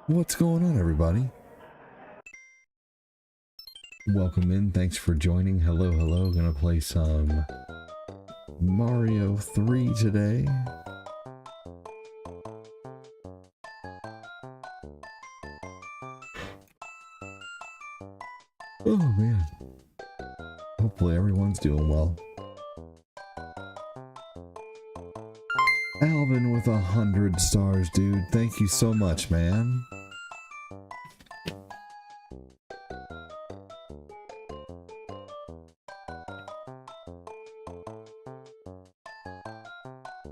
What's going on, everybody? Welcome in. Thanks for joining. Hello, hello. Gonna play some Mario 3 today. Oh, man. Hopefully everyone's doing well. Alvin with 100 stars, dude. Thank you so much, man.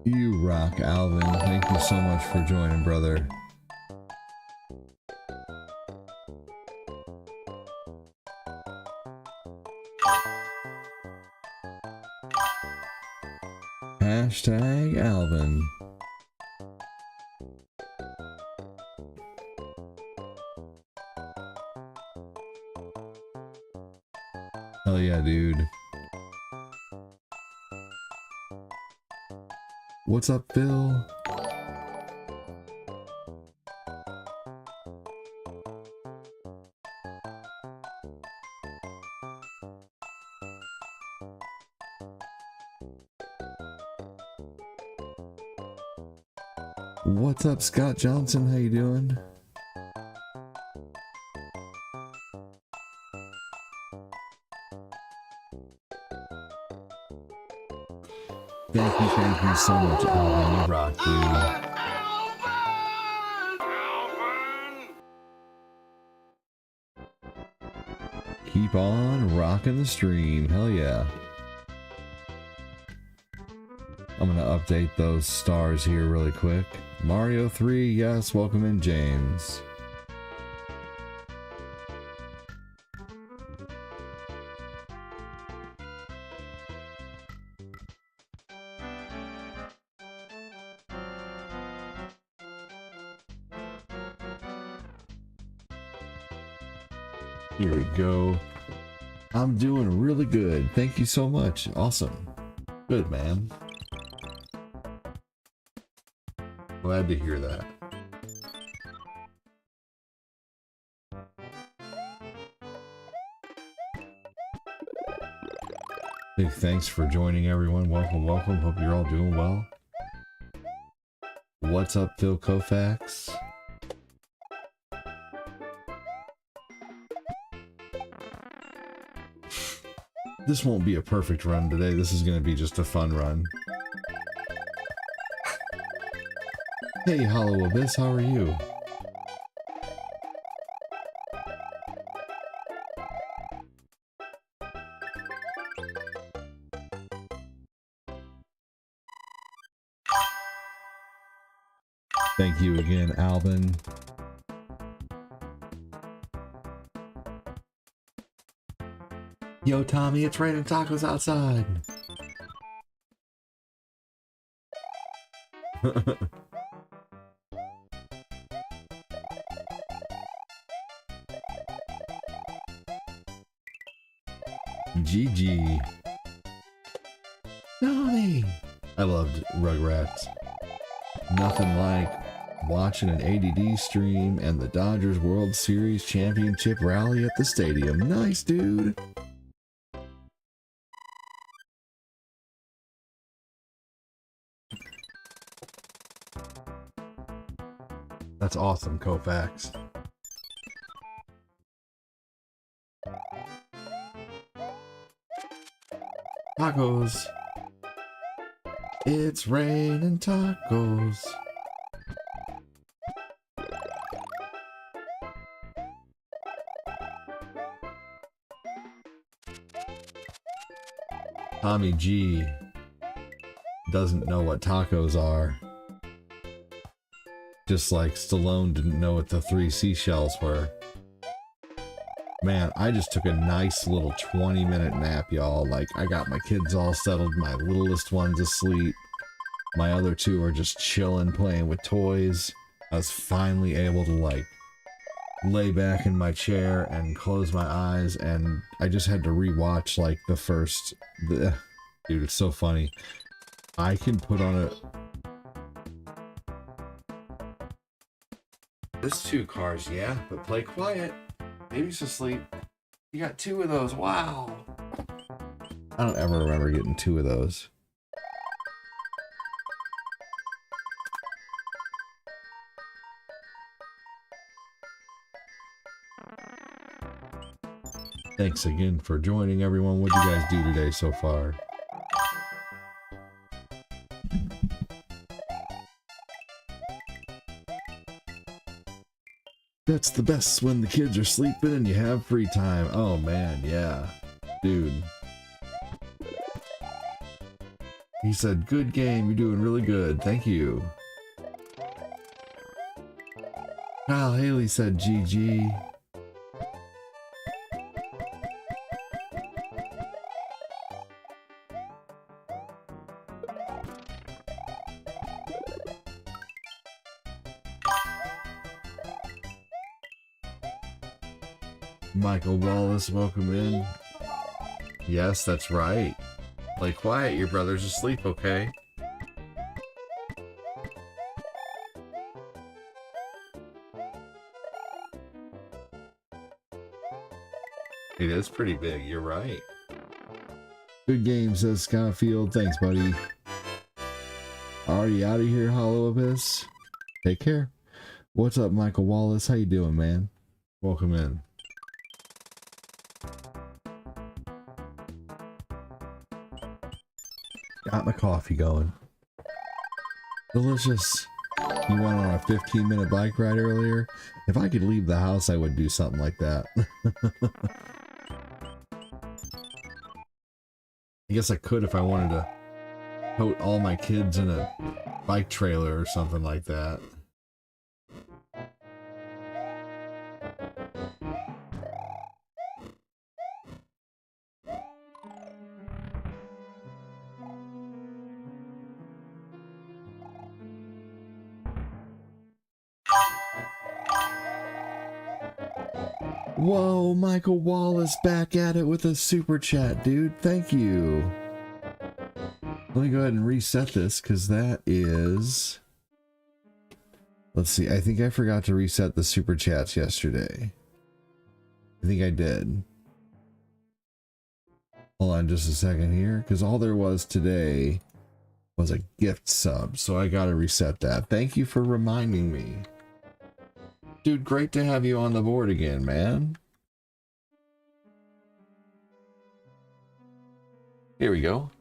You rock, Alvin. Thank you so much for joining, brother. Hashtag Alvin. Hell yeah, dude. What's up, Phil? What's up, Scott Johnson? How you doing? Thank you so much, Alvin. You rock, dude. Keep on rocking the stream. Hell yeah. I'm gonna update those stars here really quick. Mario 3, yes, welcome in, James. Here we go. I'm doing really good. Thank you so much. Awesome. Good, man. Glad to hear that. Big thanks for joining, everyone. Welcome, welcome. Hope you're all doing well. What's up, Phil Koufax? This won't be a perfect run today. This is going to be just a fun run. Hey, Hollow Abyss, how are you? Thank you again, Alvin. Yo, Tommy, it's raining tacos outside. GG. Tommy! I loved Rugrats. Nothing like watching an ADD stream and the Dodgers World Series Championship rally at the stadium. Nice, dude. That's awesome, Koufax. Tacos. It's raining tacos. Tommy G doesn't know what tacos are. Just like Stallone didn't know what the 3 seashells were. Man, I just took a nice little 20-minute nap, y'all. Like, I got my kids all settled, my littlest one's asleep. My other two are just chilling, playing with toys. I was finally able to, like, lay back in my chair and close my eyes, and I just had to rewatch, like, the first... Dude, it's so funny. I can put on a... There's 2 cars, yeah, but play quiet. Baby's asleep. You got 2 of those. Wow. I don't ever remember getting 2 of those. Thanks again for joining, everyone. What'd you guys do today so far? That's the best when the kids are sleeping and you have free time. Oh man, yeah. Dude. He said, good game, you're doing really good. Thank you. Kyle Haley said GG. Michael Wallace, welcome in. Yes, that's right. Play quiet, your brother's asleep, okay? It is pretty big, you're right. Good game, says Scottfield. Thanks, buddy. Already out of here, Hollow Abyss. Take care. What's up, Michael Wallace? How you doing, man? Welcome in. Got my coffee going. Delicious. You went on a 15-minute bike ride earlier? If I could leave the house, I would do something like that. I guess I could if I wanted to tote all my kids in a bike trailer or something like that. Whoa, Michael Wallace back at it with a super chat, dude. Thank you. Let me go ahead and reset this because that is... Let's see, I think I forgot to reset the super chats yesterday. I think I did. Hold on just a second here, because all there was today was a gift sub, so I gotta reset that. Thank you for reminding me. Dude, great to have you on the board again, man. Here we go.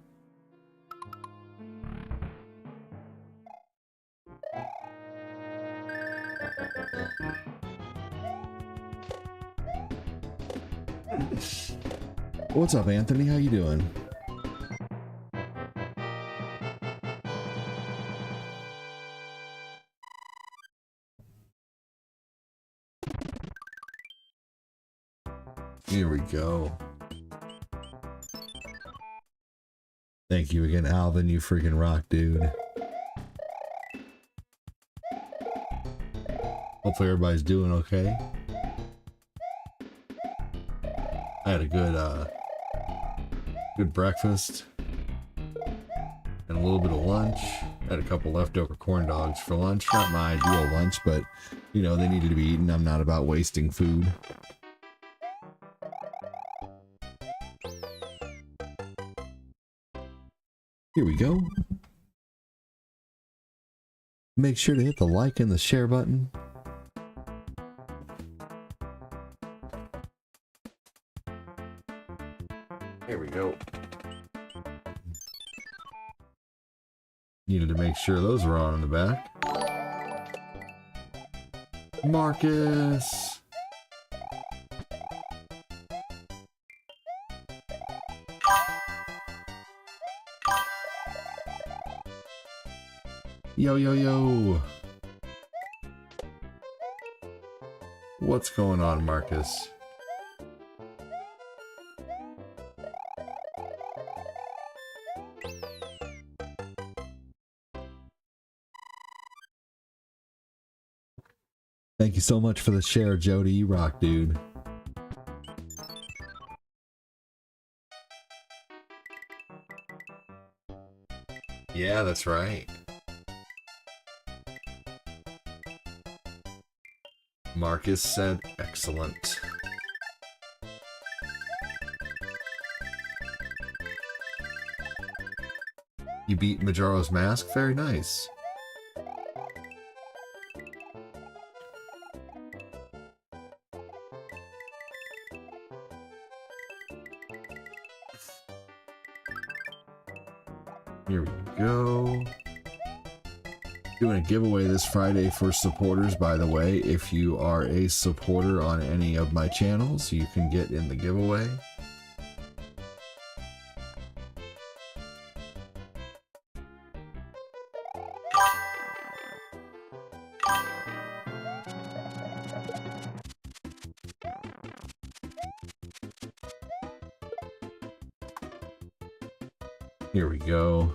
What's up, Anthony? How you doing? Here we go. Thank you again, Alvin. You freaking rock, dude. Hopefully everybody's doing okay. I had a good breakfast and a little bit of lunch. Had a couple leftover corn dogs for lunch. Not my ideal lunch, but you know, they needed to be eaten. I'm not about wasting food. Here we go. Make sure to hit the like and the share button. Here we go. Needed to make sure those were on in the back. Marcus! Yo, yo, yo! What's going on, Marcus? Thank you so much for the share, Jody. You rock, dude. Yeah, that's right. Marcus said excellent. You beat Majora's Mask? Very nice. Here we go. Doing a giveaway this Friday for supporters, by the way. If you are a supporter on any of my channels, you can get in the giveaway. Here we go.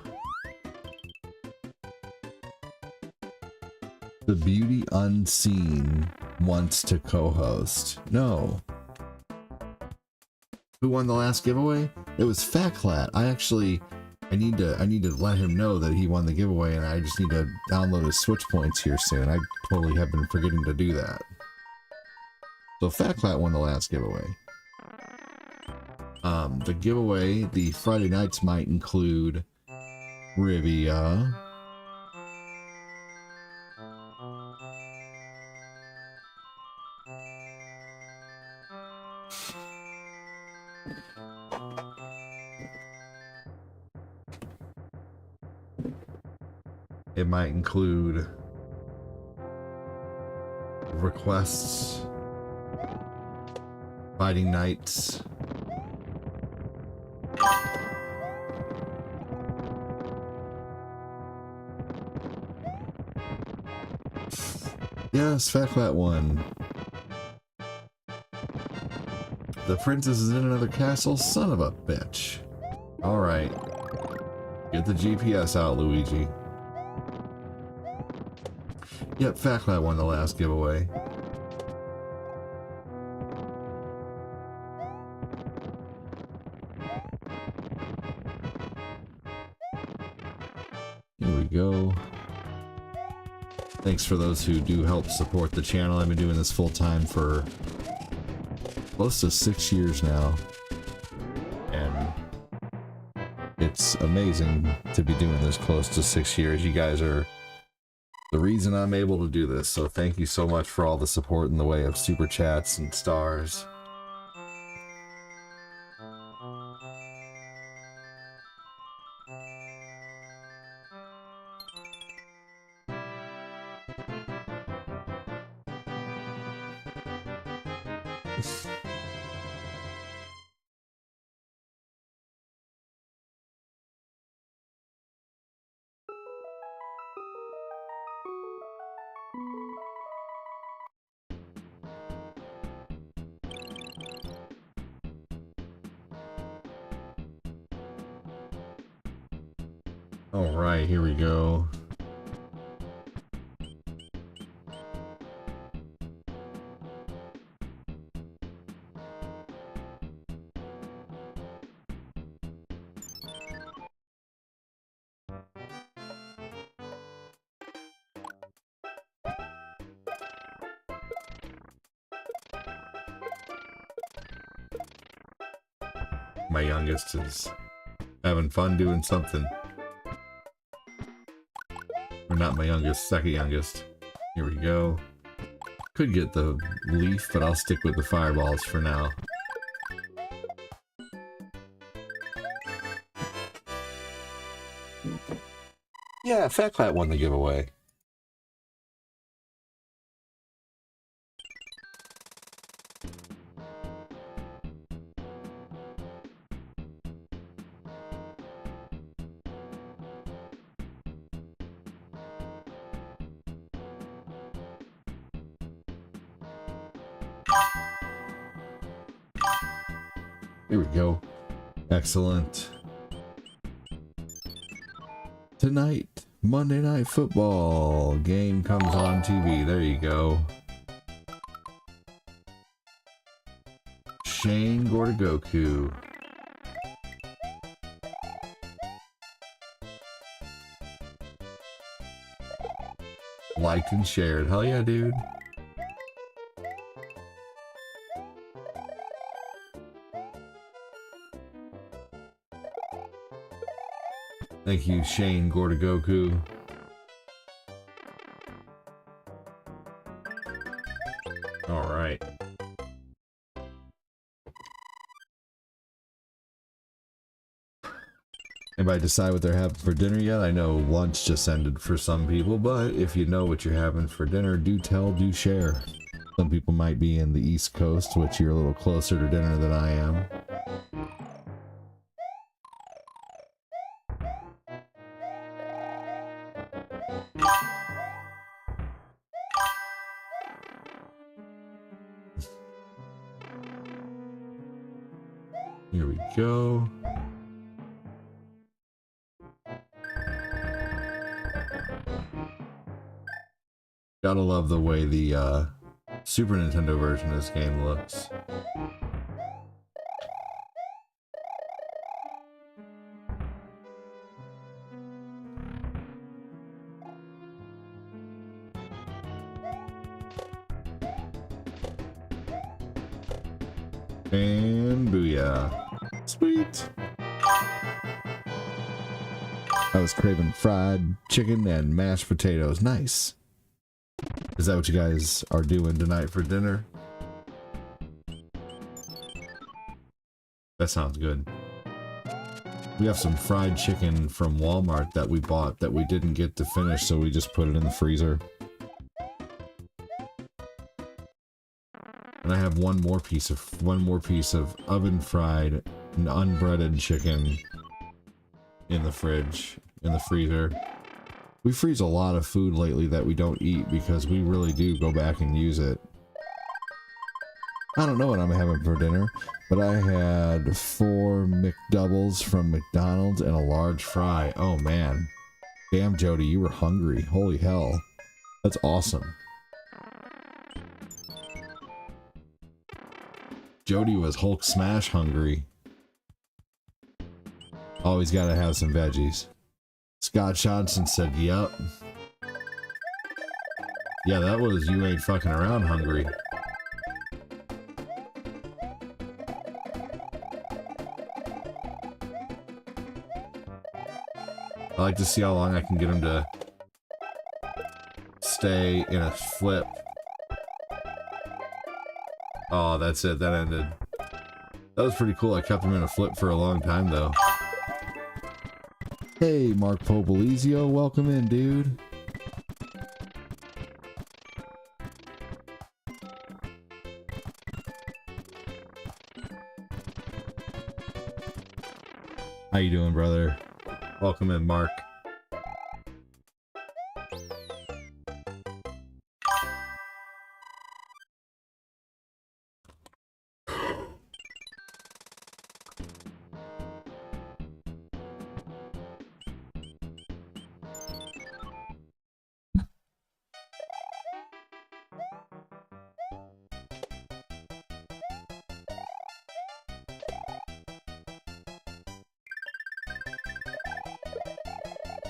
The Beauty Unseen wants to co-host. No. Who won the last giveaway? It was Fatclat. I need to let him know that he won the giveaway, and I just need to download his Switch points here soon. I totally have been forgetting to do that. So Fatclat won the last giveaway. The giveaway, the Friday nights might include Rivia, it might include requests, Fighting Nights, yes, Fatclat won. The princess is in another castle? Son of a bitch. Alright. Get the GPS out, Luigi. Yep, Fatclat won the last giveaway. Here we go. Thanks for those who do help support the channel. I've been doing this full time for close to 6 years now. And it's amazing to be doing this close to 6 years. You guys are the reason I'm able to do this. So thank you so much for all the support in the way of super chats and stars. All right, here we go. My youngest is having fun doing something. Or not my youngest, second youngest. Here we go. Could get the leaf, but I'll stick with the fireballs for now. Yeah, Fatclat won the giveaway. Here we go. Excellent. Tonight, Monday Night Football game comes on TV. There you go. Shane Gordagoku. Liked and shared. Hell yeah, dude. Thank you, Shane Gordagoku. All right. Anybody decide what they're having for dinner yet? I know lunch just ended for some people, but if you know what you're having for dinner, do tell, do share. Some people might be in the East Coast, which you're a little closer to dinner than I am. Here we go. Gotta love the way the Super Nintendo version of this game looks. And booyah. Sweet. I was craving fried chicken and mashed potatoes. Nice. Is that what you guys are doing tonight for dinner? That sounds good. We have some fried chicken from Walmart that we bought that we didn't get to finish, so we just put it in the freezer. And I have one more piece of oven fried and unbreaded chicken in the fridge, in the freezer. We freeze a lot of food lately that we don't eat because we really do go back and use it. I don't know what I'm having for dinner, but I had 4 McDoubles from McDonald's and a large fry. Oh man. Damn, Jody, you were hungry. Holy hell. That's awesome. Jody was Hulk smash hungry. Always gotta have some veggies. Scott Johnson said, yep. Yeah, that was you ain't fucking around hungry. I like to see how long I can get him to stay in a flip. Oh, that's it. That ended. That was pretty cool. I kept him in a flip for a long time, though. Hey, Mark Popolizio, welcome in, dude. How you doing, brother? Welcome in, Mark.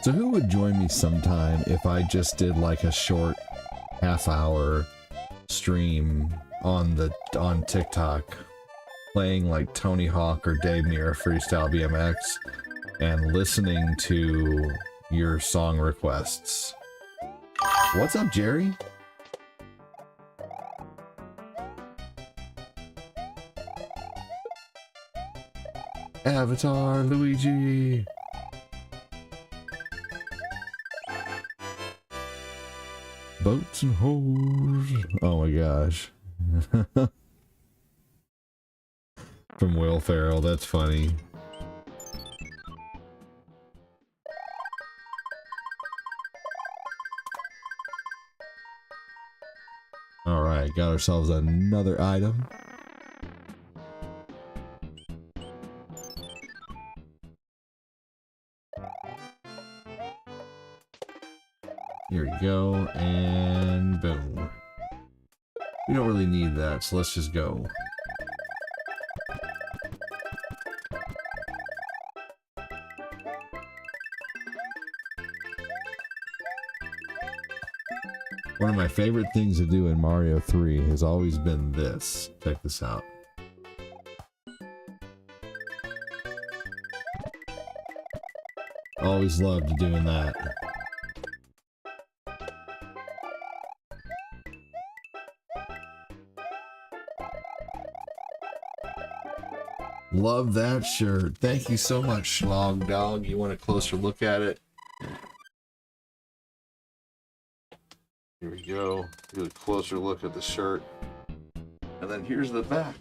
So who would join me sometime if I just did like a short half-hour stream on TikTok, playing like Tony Hawk or Dave Mirra Freestyle BMX and listening to your song requests? What's up, Jerry? Avatar Luigi. Boats and hoes. Oh my gosh. From Will Ferrell, that's funny. Alright, got ourselves another item. Here we go, and boom. We don't really need that, so let's just go. One of my favorite things to do in Mario 3 has always been this. Check this out. always loved doing that. Love that shirt. Thank you so much, Schlog Dog. You want a closer look at it? Here we go. Get a closer look at the shirt. And then here's the back.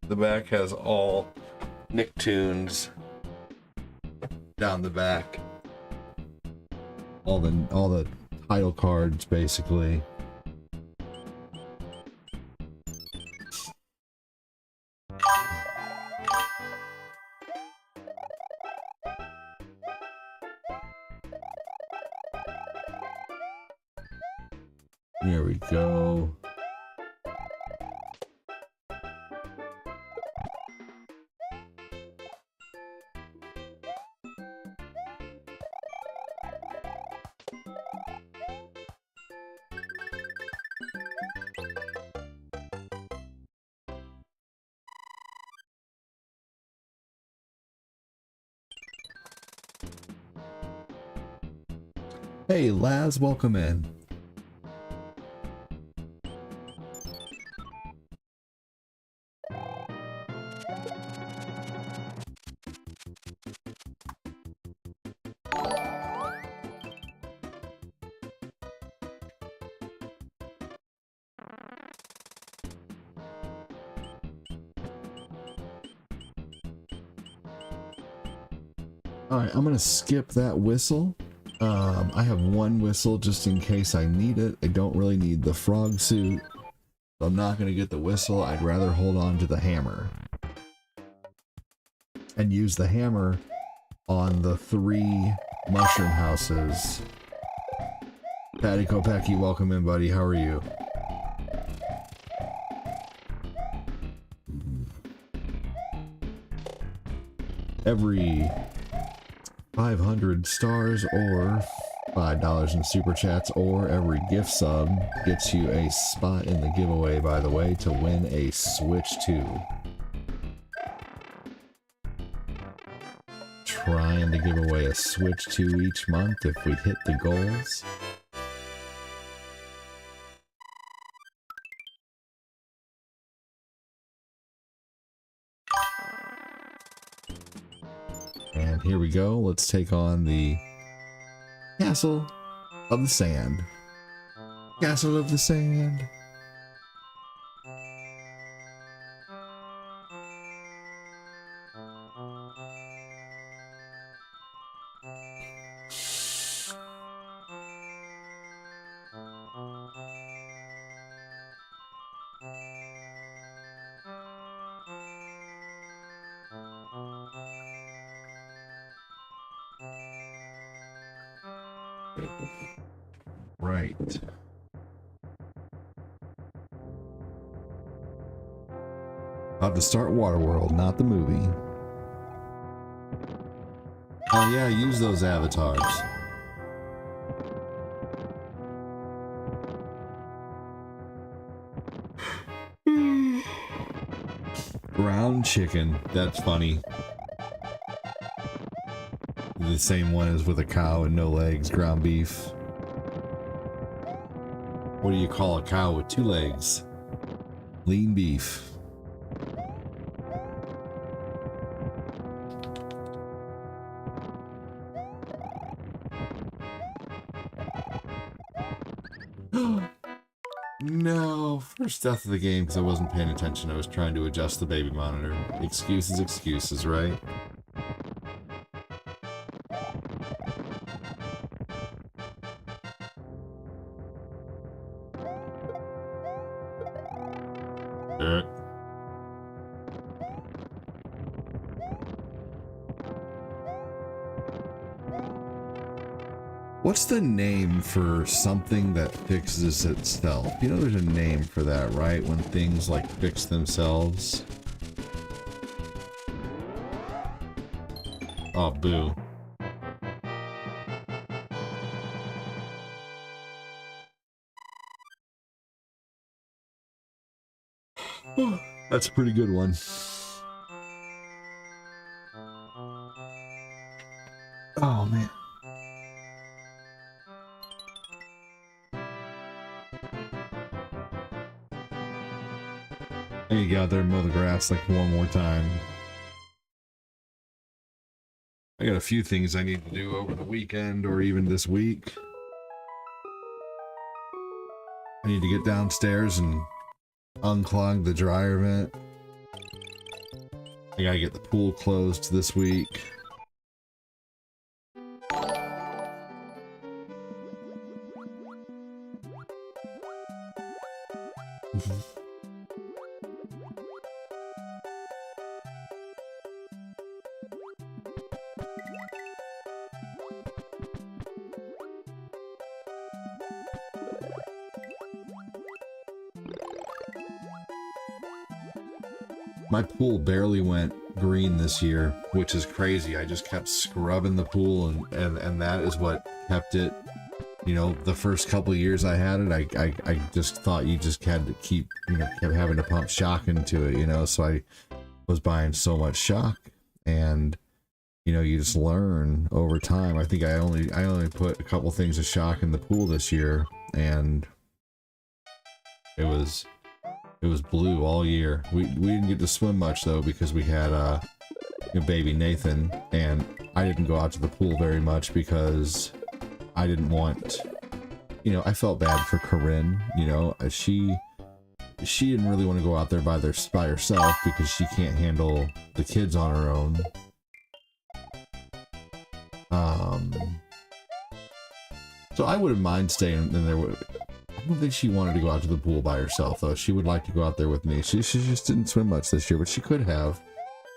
The back has all Nicktoons down the back. All the title cards, basically. There we go. Hey, Laz, welcome in. Alright, I'm gonna skip that whistle. I have one whistle just in case I need it. I don't really need the frog suit. So I'm not gonna get the whistle. I'd rather hold on to the hammer. And use the hammer on the 3 mushroom houses. Patty Kopecki, welcome in, buddy. How are you? Every 500 stars or $5 in super chats or every gift sub gets you a spot in the giveaway, by the way, to win a Switch 2. Trying to give away a Switch 2 each month if we hit the goals. And here we go. Let's take on the Castle of the Sand. Castle of the Sand. Right. About to start Waterworld, not the movie. Oh yeah, use those avatars. Ground chicken, that's funny. The same one as with a cow and no legs, ground beef. What do you call a cow with 2 legs? Lean beef. No, first death of the game because I wasn't paying attention. I was trying to adjust the baby monitor. Excuses, right? What's the name for something that fixes itself? You know there's a name for that, right? When things like fix themselves. Oh, boo. That's a pretty good one. Oh, man. I need to get out there and mow the grass like one more time. I got a few things I need to do over the weekend or even this week. I need to get downstairs and unclog the dryer vent. I gotta get the pool closed this week. My pool barely went green this year, which is crazy. I just kept scrubbing the pool, and that is what kept it. You know, the first couple of years I had it, I just thought you just had to keep, you know, kept having to pump shock into it, you know, so I was buying so much shock, and, you know, you just learn over time. I think I only put a couple things of shock in the pool this year, and it was blue all year. We didn't get to swim much though, because we had baby Nathan, and I didn't go out to the pool very much because I didn't want, you know, I felt bad for Corinne, you know, she didn't really want to go out there by herself because she can't handle the kids on her own. So I wouldn't mind staying in there. I don't think she wanted to go out to the pool by herself, though. She would like to go out there with me. She just didn't swim much this year, but she could have.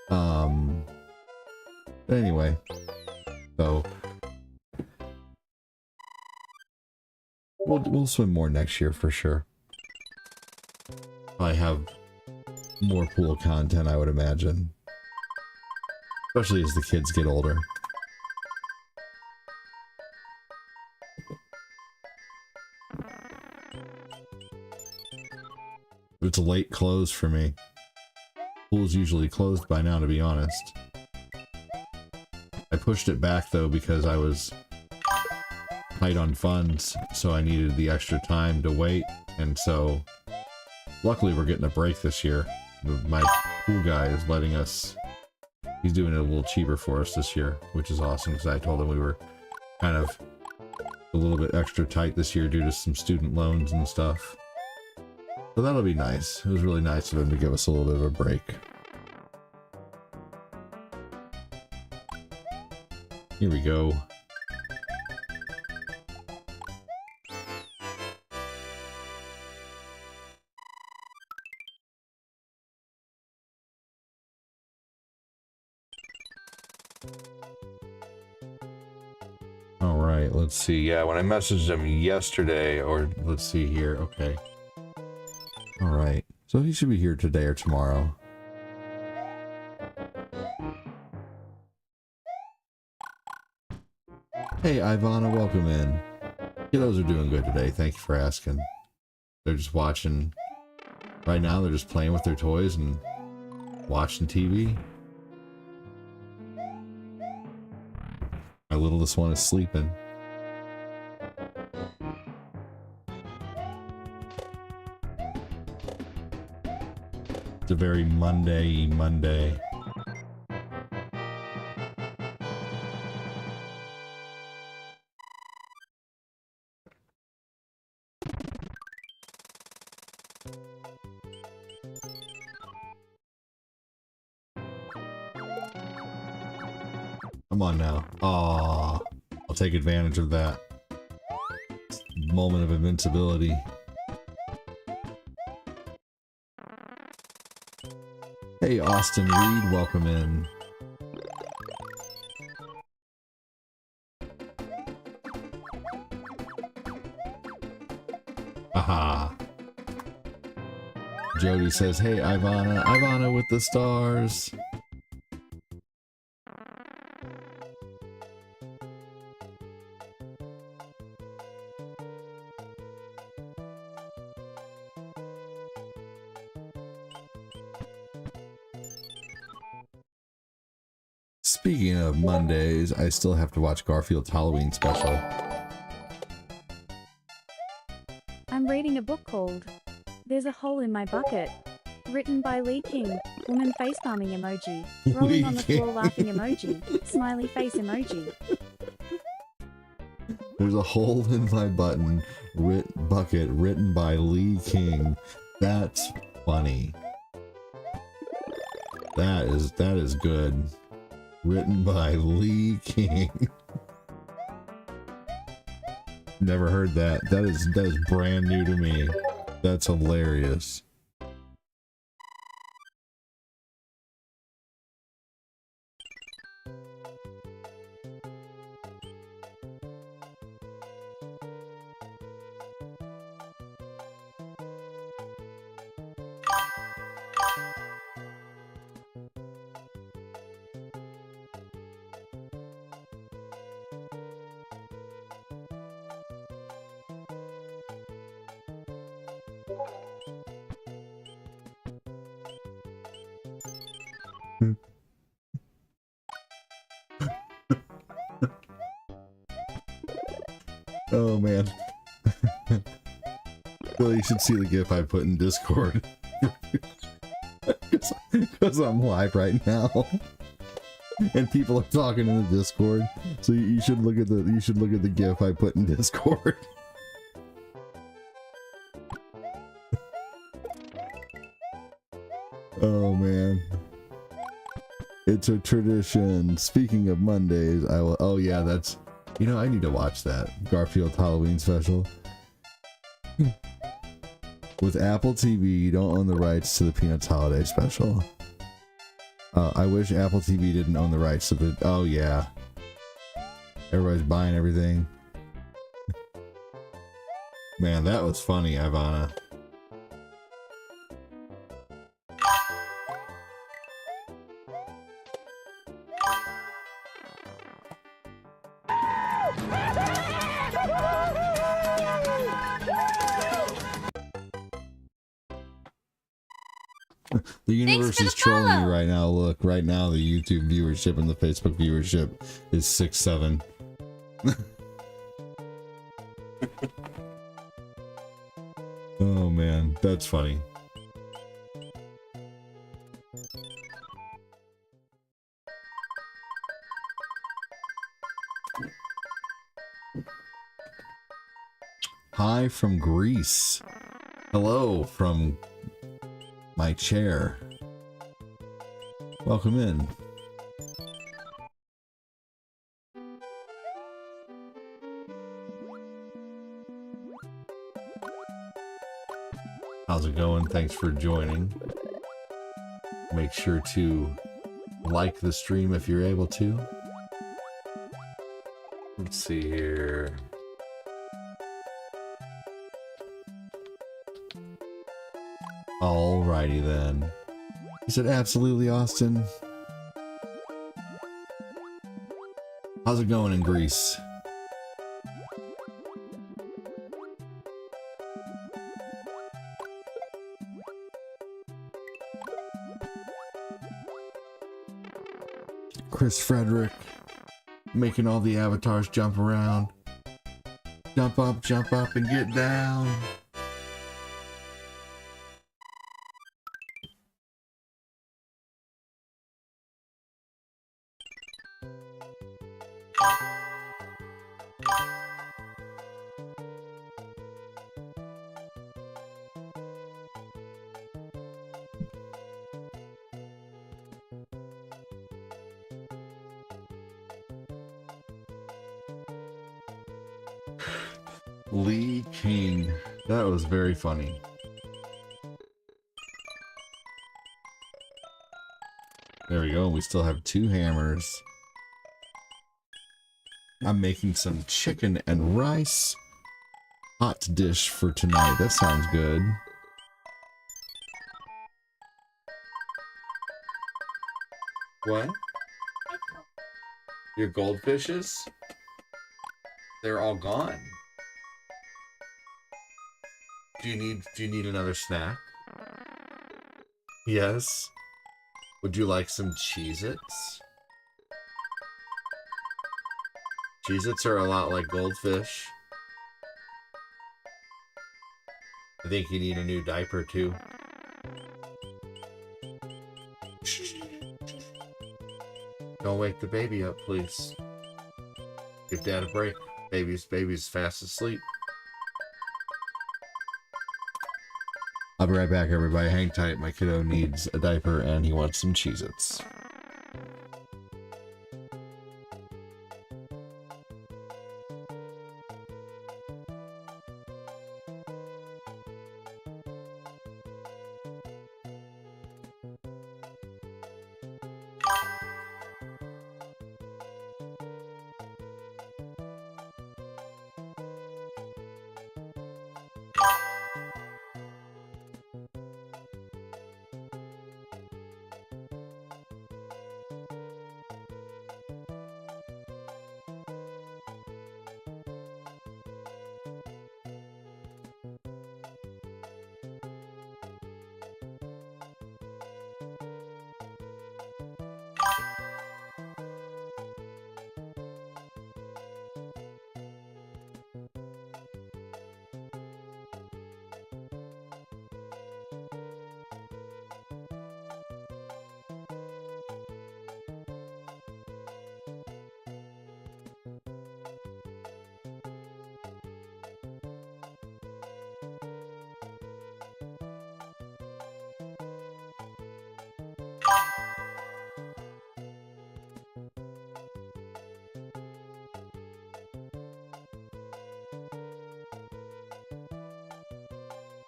But anyway, so we'll swim more next year for sure. I have more pool content, I would imagine, especially as the kids get older. It's a late close for me. Pool's usually closed by now, to be honest. I pushed it back though because I was tight on funds, so I needed the extra time to wait, and so luckily we're getting a break this year. My pool guy is letting us, he's doing it a little cheaper for us this year, which is awesome, because I told him we were kind of a little bit extra tight this year due to some student loans and stuff. So that'll be nice. It was really nice of him to give us a little bit of a break. Here we go. All right, let's see. Yeah, when I messaged him yesterday, or let's see here. Okay. All right. So he should be here today or tomorrow. Hey, Ivana, welcome in. Kiddos are doing good today. Thank you for asking. They're just watching. Right now, they're just playing with their toys and watching TV. My littlest one is sleeping. It's a very Monday. Come on now. Aww. I'll take advantage of that moment of invincibility. Hey, Austin Reed, welcome in. Aha. Jody says, hey, Ivana with the stars. Speaking of Mondays, I still have to watch Garfield's Halloween special. I'm reading a book called There's a Hole in My Bucket, written by Lee King. Woman facepalming emoji, rolling on the floor laughing emoji, smiley face emoji. There's a hole in my bucket written by Lee King. That's funny. That is good. Written by Lee King. Never heard that. That is brand new to me. That's hilarious. Oh man. Well, you should see the GIF I put in Discord. Because I'm live right now. And people are talking in the Discord. So you should look at the GIF I put in Discord. Oh man. It's a tradition. Speaking of Mondays, I will. Oh yeah, that's. You know, I need to watch that Garfield Halloween special. With Apple TV, you don't own the rights to the Peanuts Holiday special. I wish Apple TV didn't own the rights to the. Oh yeah. Everybody's buying everything. Man, that was funny, Ivana. The universe is trolling me right now. Look, right now the YouTube viewership and the Facebook viewership is 6-7. Oh man, that's funny. Hi from Greece. Hello from my chair. Welcome in. How's it going? Thanks for joining. Make sure to like the stream if you're able to. Let's see here. Alrighty then. He said, absolutely, Austin. How's it going in Greece? Chris Frederick making all the avatars jump around. Jump up, and get down. Lee King. That was very funny. There we go. We still have 2 hammers. I'm making some chicken and rice hot dish for tonight. That sounds good. What? Your goldfishes? They're all gone. Do you need another snack? Yes. Would you like some Cheez-Its? Cheez-Its are a lot like goldfish. I think you need a new diaper too. Don't wake the baby up, please. Give Dad a break. Baby's fast asleep. I'll be right back, everybody. Hang tight. My kiddo needs a diaper and he wants some Cheez-Its.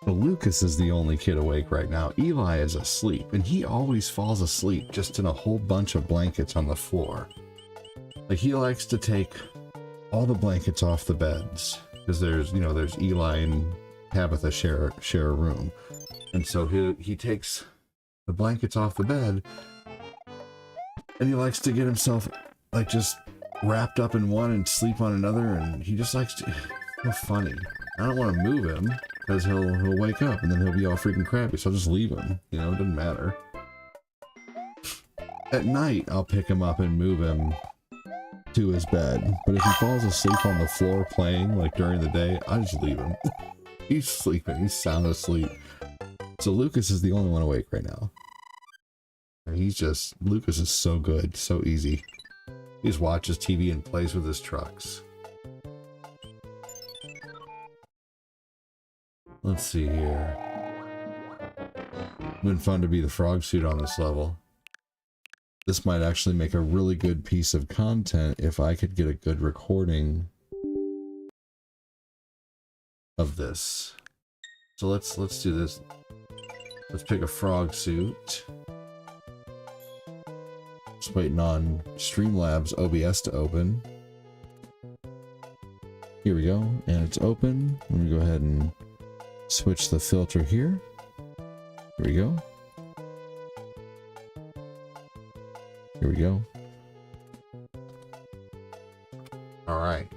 But Lucas is the only kid awake right now. Eli is asleep, and he always falls asleep just in a whole bunch of blankets on the floor. Like, he likes to take all the blankets off the beds, because there's Eli and Tabitha share a room. And so he takes the blankets off the bed, and he likes to get himself, like, just wrapped up in one and sleep on another, and he just likes to... How funny. I don't want to move him, because he'll wake up, and then he'll be all freaking crappy, so I'll just leave him. You know, it doesn't matter. At night, I'll pick him up and move him to his bed, but if he falls asleep on the floor playing, like during the day, I just leave him. He's sleeping, he's sound asleep. So Lucas is the only one awake right now. And Lucas is so good, so easy. He just watches TV and plays with his trucks. Let's see here. Been fun to be the frog suit on this level. This might actually make a really good piece of content if I could get a good recording of this. So let's do this. Let's pick a frog suit. Just waiting on Streamlabs OBS to open. Here we go, and it's open. Let me go ahead and switch the filter here. Here we go. Here we go. All right.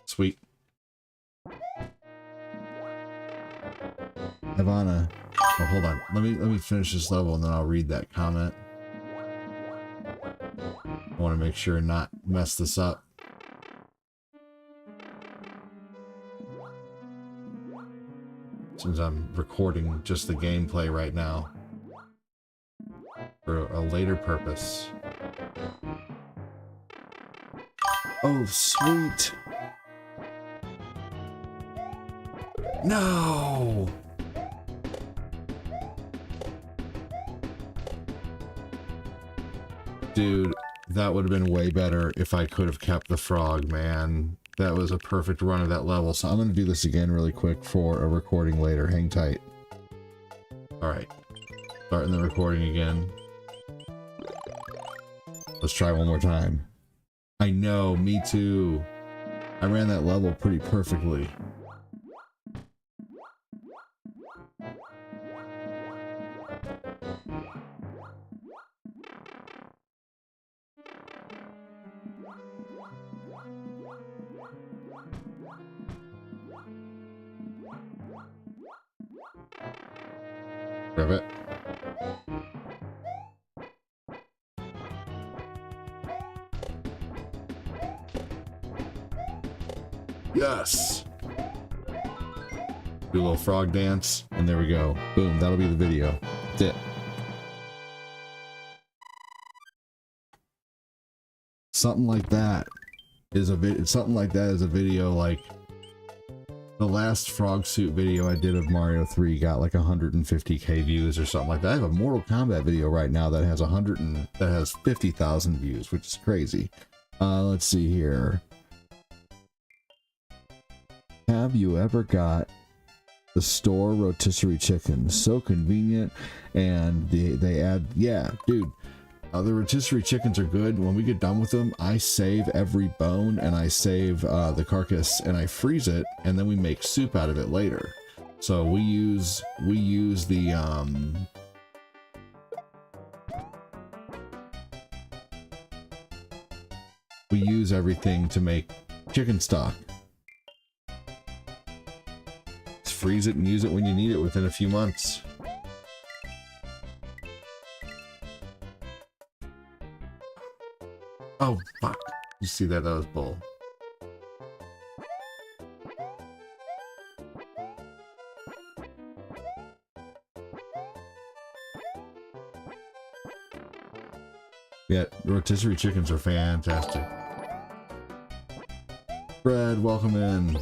Sweet. Ivana. Oh, hold on. Let me finish this level and then I'll read that comment. I want to make sure and not mess this up. Since I'm recording just the gameplay right now for a later purpose. Oh, sweet. No. Dude, that would have been way better if I could have kept the frog, man. That was a perfect run of that level. So I'm going to do this again really quick for a recording later. Hang tight. All right. Starting the recording again. Let's try one more time. I know, me too. I ran that level pretty perfectly. Grab it. Yes. Do a little frog dance, and there we go. Boom, that'll be the video. That's it. Something like that is a video like the last frog suit video I did of Mario 3 got like 150k views or something like that. I have a Mortal Kombat video right now that has 50,000 views, which is crazy. Let's see here. Have you ever got the store rotisserie chicken? So convenient, and they add, yeah, dude. The rotisserie chickens are good. When we get done with them, I save every bone and I save the carcass and I freeze it, and then we make soup out of it later. So we use everything to make chicken stock. Just freeze it and use it when you need it within a few months. Oh, fuck. You see that? That was bull. Yeah, rotisserie chickens are fantastic. Fred, welcome in.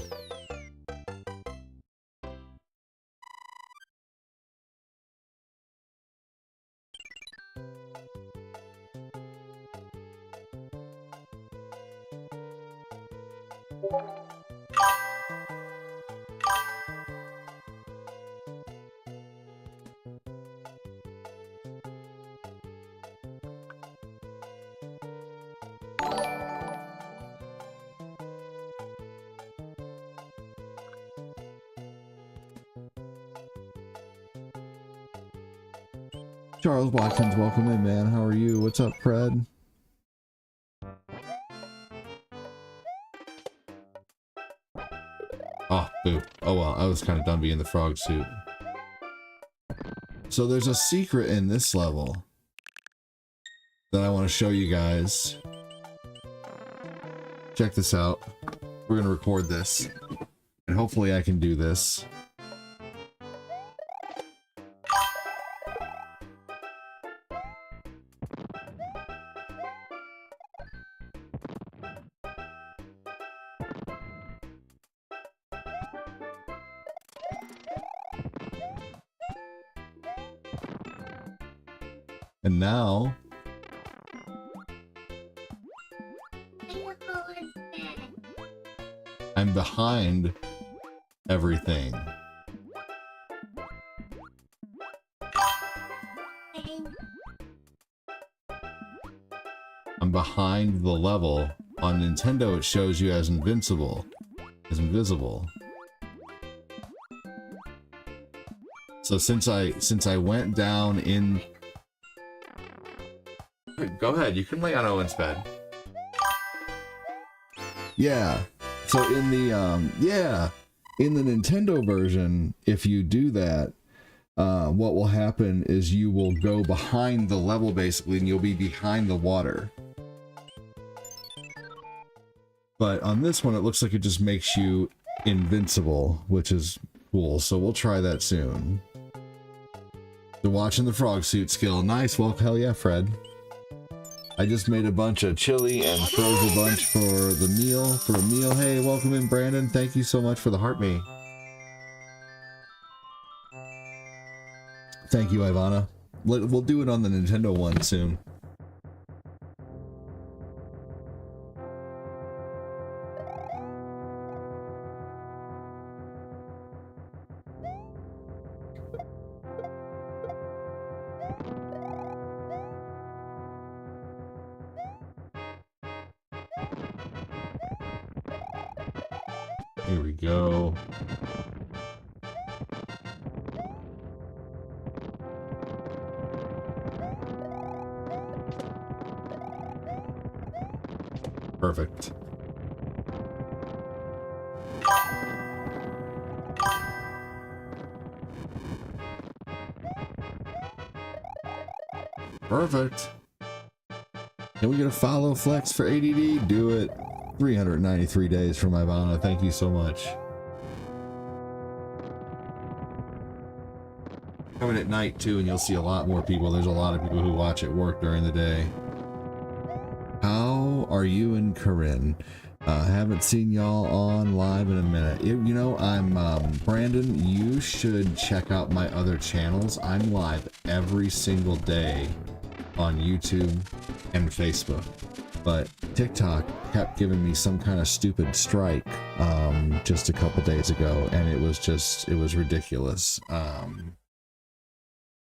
Charles Watkins, welcome in, man. How are you? What's up, Fred? Oh, boo. Oh well, I was kind of done being the frog suit. So there's a secret in this level that I want to show you guys. Check this out. We're gonna record this, and hopefully I can do this. And now, I'm behind everything. I'm behind the level. On Nintendo, it shows you as invisible. So since I went down in... Go ahead, you can lay on Owen's bed. Yeah. So in the in the Nintendo version, if you do that, what will happen is you will go behind the level basically, and you'll be behind the water. But on this one, it looks like it just makes you invincible, which is cool. So we'll try that soon. So watching the frog suit skill, nice. Well, hell yeah, Fred. I just made a bunch of chili and froze a bunch for the meal. Hey, welcome in, Brandon. Thank you so much for the heart me. Thank you, Ivana. We'll do it on the Nintendo one soon. Here we go. Perfect. Perfect. Can we get a follow flex for ADD? Do it. 393 days from Ivana. Thank you so much. Coming at night too, and you'll see a lot more people. There's a lot of people who watch at work during the day. How are you and Corinne? Haven't seen y'all on live in a minute. You know, I'm Brandon. You should check out my other channels. I'm live every single day on YouTube and Facebook, but TikTok kept giving me some kind of stupid strike just a couple days ago, and it was ridiculous.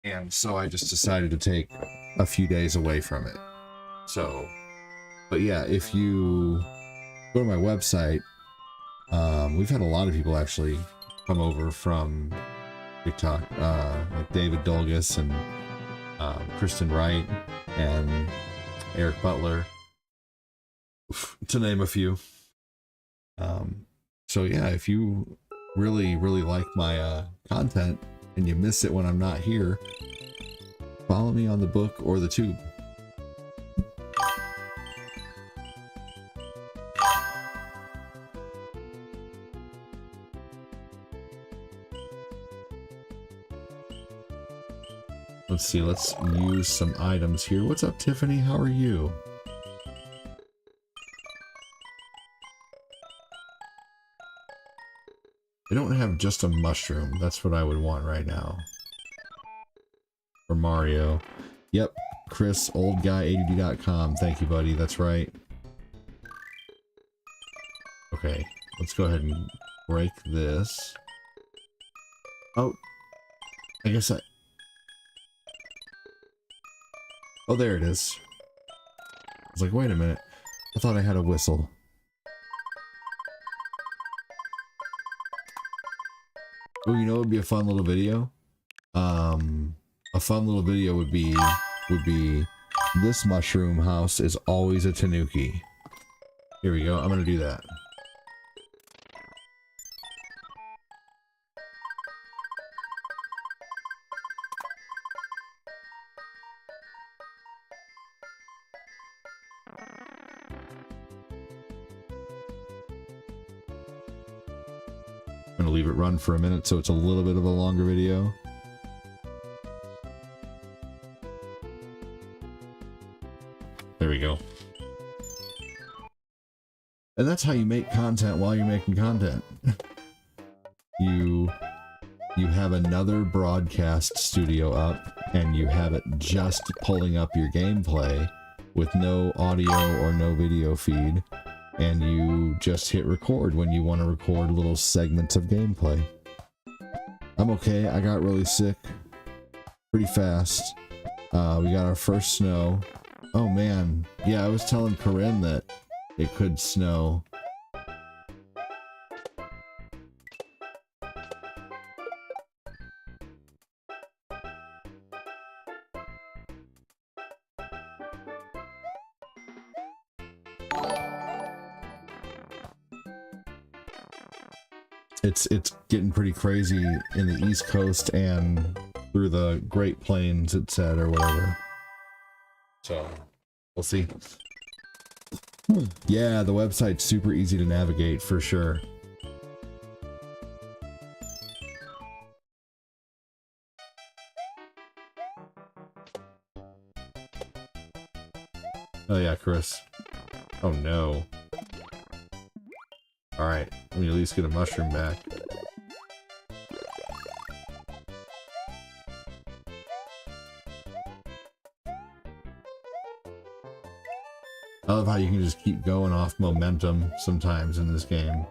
And so I just decided to take a few days away from it. So, but yeah, if you go to my website, we've had a lot of people actually come over from TikTok, like David Dolgus and Kristen Wright and Eric Butler, to name a few. So yeah, if you really like my content and you miss it when I'm not here, follow me on the book or the tube. Let's see, let's use some items here. What's up, Tiffany? How are you? I don't have just a mushroom. That's what I would want right now. For Mario. Yep, Chris, oldguy80d.com. Thank you, buddy. That's right. Okay, let's go ahead and break this. Oh, I guess I... Oh, there it is. I was like, wait a minute. I thought I had a whistle. Oh, you know what would be a fun little video? A fun little video would be this mushroom house is always a tanuki. Here we go. I'm gonna do that. I'm gonna leave it run for a minute so it's a little bit of a longer video. There we go. And that's how you make content while you're making content. You have another broadcast studio up and you have it just pulling up your gameplay with no audio or no video feed, and you just hit record when you want to record little segments of gameplay. I'm okay. I got really sick pretty fast. We got our first snow. Oh man, yeah, I was telling Corinne that it could snow. It's getting pretty crazy in the East Coast and through the Great Plains, it said, or whatever. So, we'll see. Yeah, the website's super easy to navigate, for sure. Oh yeah, Chris. Oh no. Alright, let me at least get a mushroom back. I love how you can just keep going off momentum sometimes in this game.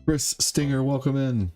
Chris Stinger, welcome in.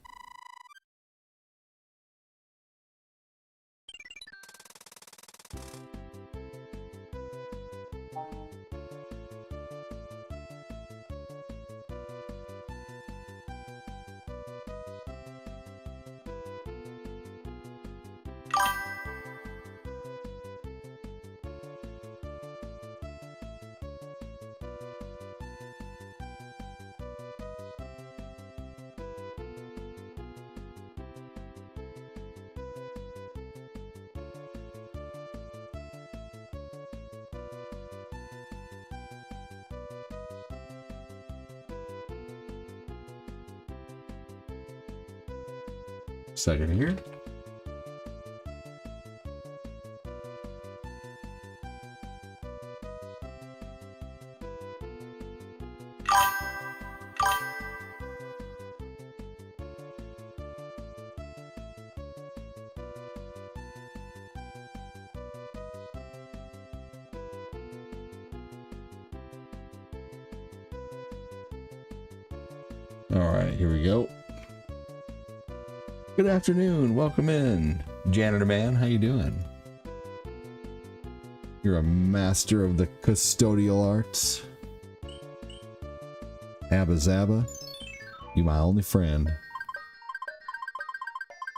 Second here. All right, here we go. Good afternoon. Welcome in, Janitor Man. How you doing? You're a master of the custodial arts. Abba Zaba, you my only friend.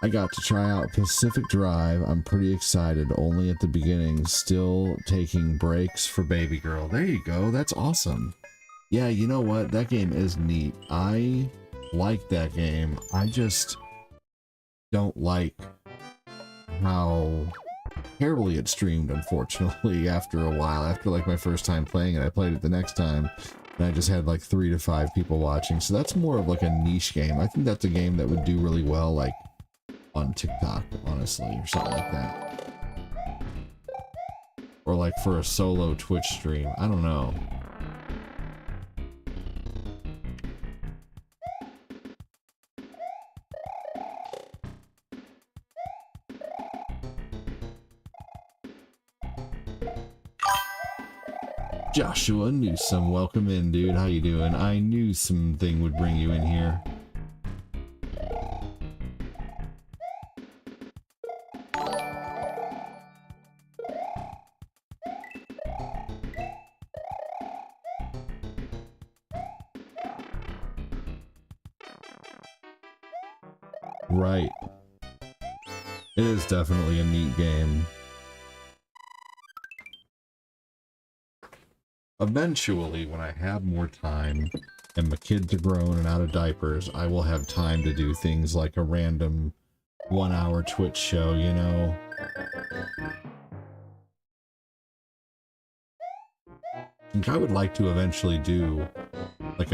I got to try out Pacific Drive. I'm pretty excited. Only at the beginning. Still taking breaks for Baby Girl. There you go. That's awesome. Yeah, you know what? That game is neat. I like that game. I just don't like how terribly it streamed, unfortunately, after a while. After like my first time playing it, I played it the next time, and I just had like 3 to 5 people watching. So that's more of like a niche game. I think that's a game that would do really well like on TikTok, honestly, or something like that. Or like for a solo Twitch stream. I don't know. Joshua Newsom, welcome in, dude. How you doing? I knew something would bring you in here. Right. It is definitely a neat game. Eventually, when I have more time and my kids are grown and out of diapers, I will have time to do things like a random 1-hour Twitch show, you know? I think I would like to eventually do like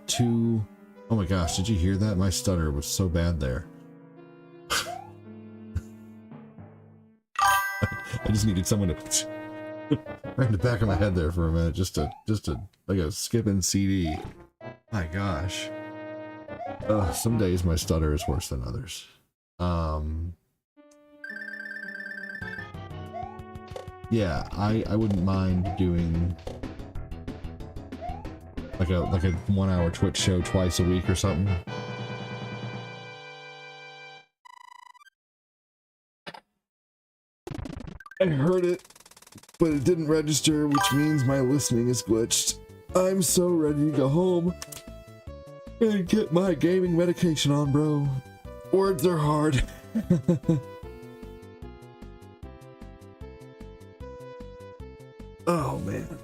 two. Oh my gosh, did you hear that? My stutter was so bad there. I just needed someone to right in the back of my head there for a minute, just to like a skipping CD. My gosh. Some days my stutter is worse than others. Yeah, I wouldn't mind doing like a 1-hour Twitch show twice a week or something. I heard it, but it didn't register, which means my listening is glitched. I'm so ready to go home and get my gaming medication on, bro. Words are hard. Oh, man.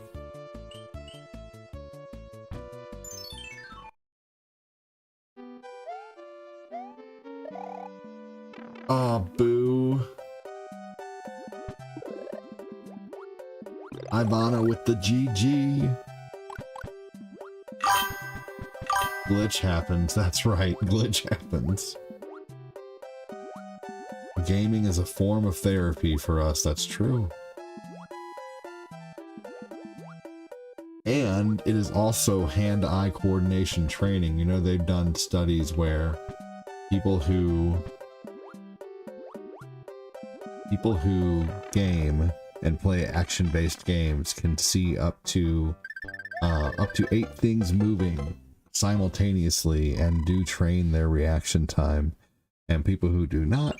Aw, boo. Ivana with the GG. Glitch happens, that's right, glitch happens. Gaming is a form of therapy for us, that's true. And it is also hand-eye coordination training. You know, they've done studies where people who game and play action-based games can see up to 8 things moving simultaneously and do train their reaction time. And people who do not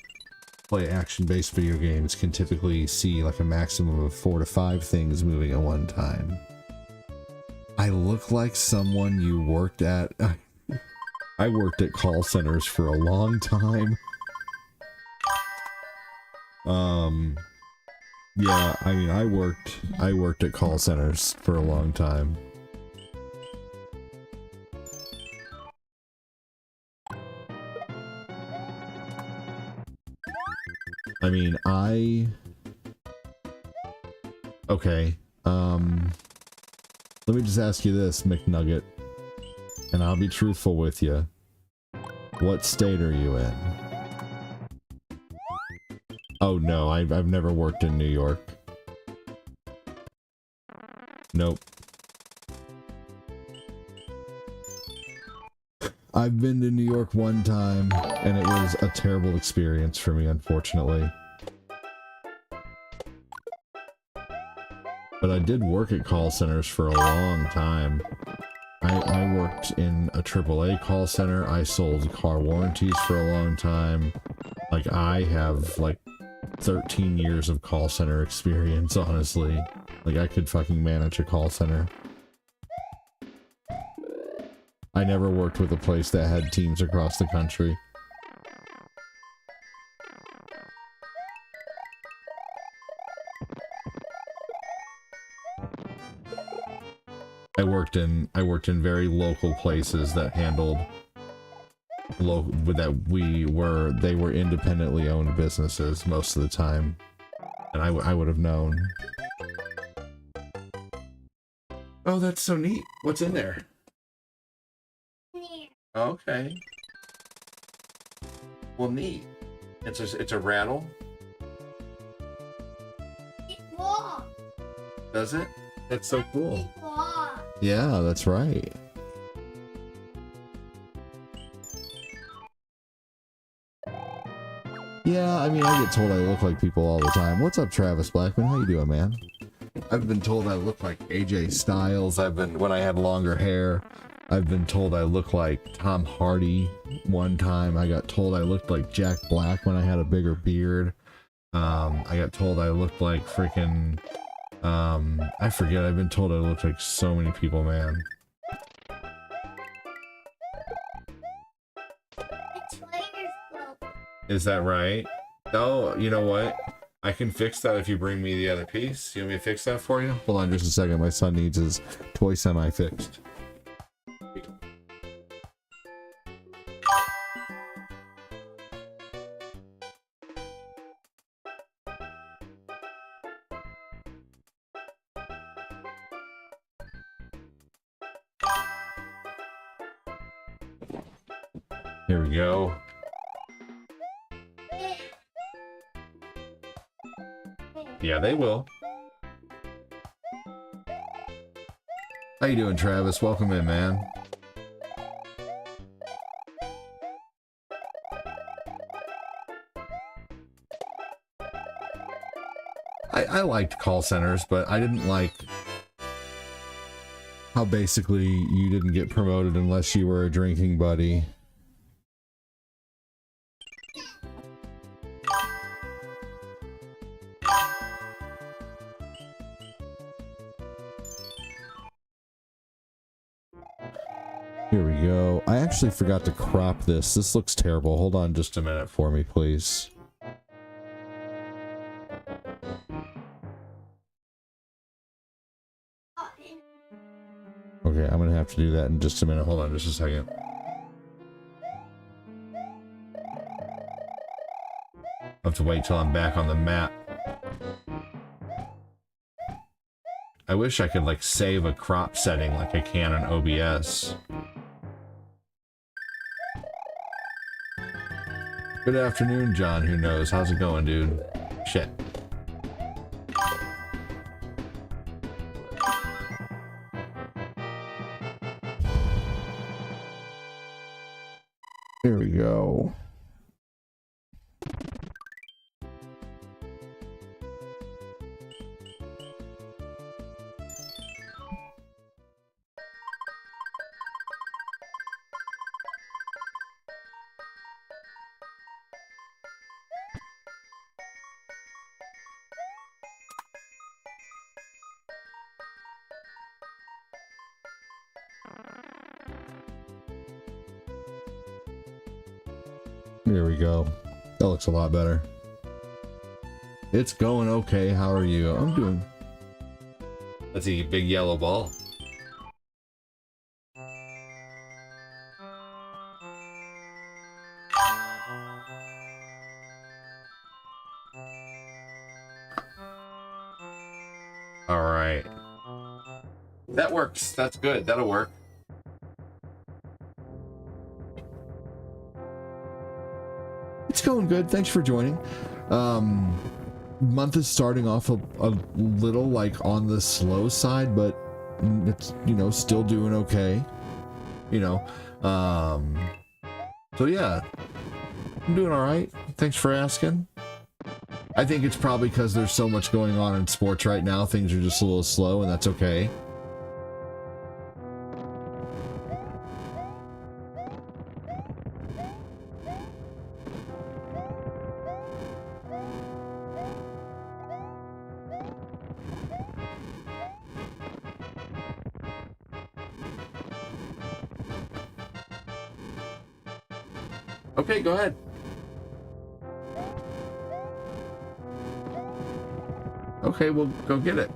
play action-based video games can typically see like a maximum of 4 to 5 things moving at one time. I look like someone you worked at. I worked at call centers for a long time. Yeah, I mean, I worked at call centers for a long time. I mean, okay, let me just ask you this, McNugget, and and I'll be truthful with you. What state are you in? Oh no, I've never worked in New York. Nope. I've been to New York one time, and it was a terrible experience for me, unfortunately. But I did work at call centers for a long time. I worked in a AAA call center. I sold car warranties for a long time. Like, I have, like, 13 years of call center experience, honestly. Like, I could fucking manage a call center. I never worked with a place that had teams across the country. I worked in very local places that handled they were independently owned businesses most of the time, and I would have known. Oh, that's so neat. What's in there? Okay. Well, neat. It's a rattle. Does it? That's so cool. Yeah, that's right. Yeah, I mean, I get told I look like people all the time. What's up, Travis Blackman? How you doing, man? I've been told I look like AJ Styles. When I had longer hair, I've been told I look like Tom Hardy. One time I got told I looked like Jack Black when I had a bigger beard. I got told I looked like freaking... I forget. I've been told I look like so many people, man. Is that right? Oh, you know what? I can fix that if you bring me the other piece. You want me to fix that for you? Hold on just a second. My son needs his toy semi fixed. Here we go. Yeah, they will. How you doing, Travis? Welcome in, man. I liked call centers, but I didn't like how basically you didn't get promoted unless you were a drinking buddy. Here we go. I actually forgot to crop this. This looks terrible. Hold on just a minute for me, please. Okay, I'm gonna have to do that in just a minute. Hold on just a second. I'll have to wait till I'm back on the map. I wish I could, like, save a crop setting like I can on OBS. Good afternoon, John. Who knows? How's it going, dude? Shit. Here we go. There we go. That looks a lot better. It's going okay. How are you? I'm doing. That's a big yellow ball. All right. That works. That's good. That'll work. going good. Thanks for joining. Month is starting off a little like on the slow side, but it's, you know, still doing okay. You know, so yeah, I'm doing all right. Thanks for asking. I think it's probably because there's so much going on in sports right now. Things are just a little slow, and that's okay. Okay, go ahead. Okay, we'll go get it.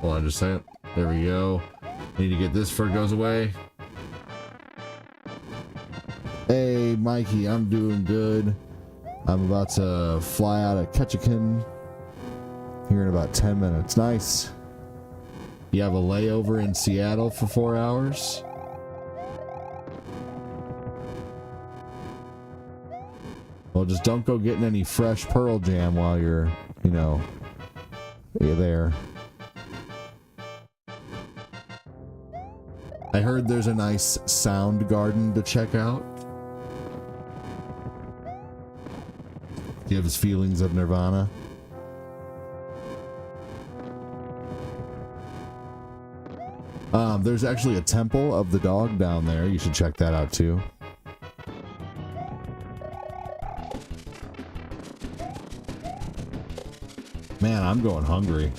Hold on just a second. There we go. Need to get this before it goes away. Hey, Mikey, I'm doing good. I'm about to fly out of Ketchikan here in about 10 minutes. Nice. You have a layover in Seattle for 4 hours? Well, just don't go getting any fresh Pearl Jam while you're, you know, there. I heard there's a nice sound garden to check out. Gives feelings of Nirvana. There's actually a temple of the dog down there. You should check that out too. Man, I'm going hungry.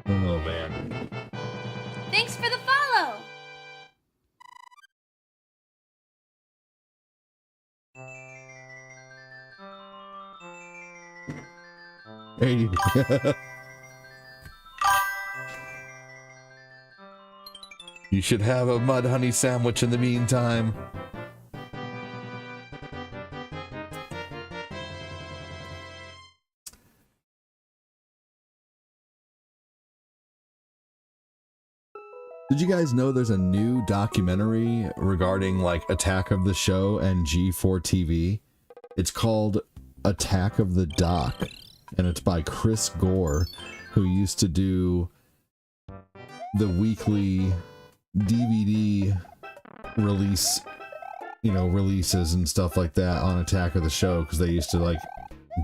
Oh man. Thanks for the follow. Hey. You should have a mud honey sandwich in the meantime. Did you guys know there's a new documentary regarding like Attack of the Show and G4 TV? It's called Attack of the Doc, and it's by Chris Gore, who used to do the weekly DVD release, you know, releases and stuff like that on Attack of the Show, because they used to like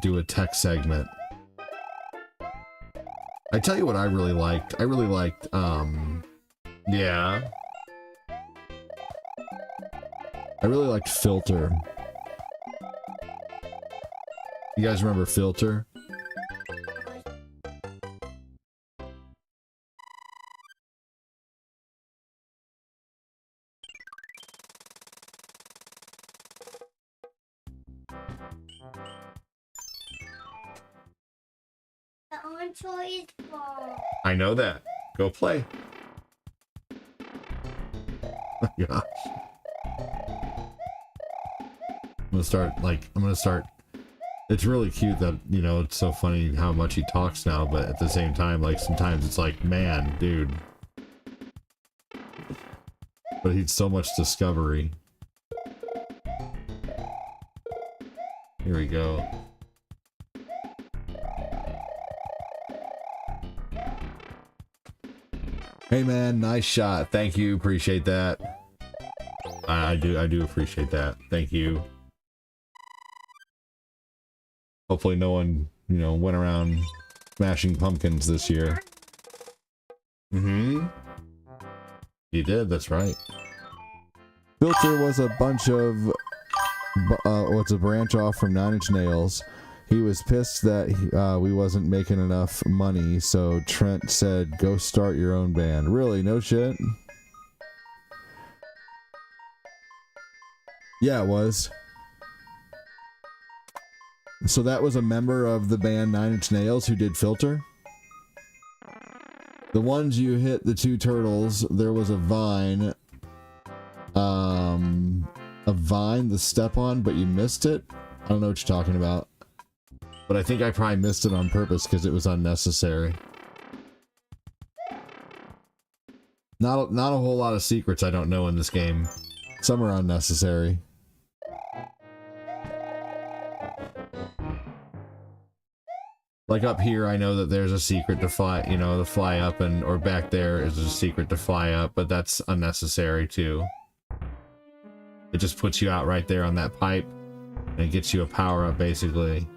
do a tech segment. I tell you what I really liked. I really liked, yeah. I really liked Filter. You guys remember Filter? The orange toy is full. I know that. Go play. Oh my gosh. I'm gonna start. It's really cute that, you know, it's so funny how much he talks now, but at the same time, like, sometimes it's like, man, dude. But he's so much discovery. Here we go. Hey man, nice shot. Thank you, appreciate that. I do appreciate that. Thank you. Hopefully no one, you know, went around smashing pumpkins this year. Mm-hmm. You did, that's right. Filter was a bunch of, what's a branch off from Nine Inch Nails. He was pissed that we wasn't making enough money, so Trent said, go start your own band. Really? No shit? Yeah, it was. So that was a member of the band Nine Inch Nails who did Filter? The ones you hit, the two turtles, there was a vine. The step on, but you missed it? I don't know what you're talking about. But I think I probably missed it on purpose because it was unnecessary. Not a whole lot of secrets I don't know in this game. Some are unnecessary. Like up here, I know that there's a secret to fly, you know, to fly up, and or back there is a secret to fly up, but that's unnecessary too. It just puts you out right there on that pipe, and it gets you a power up basically.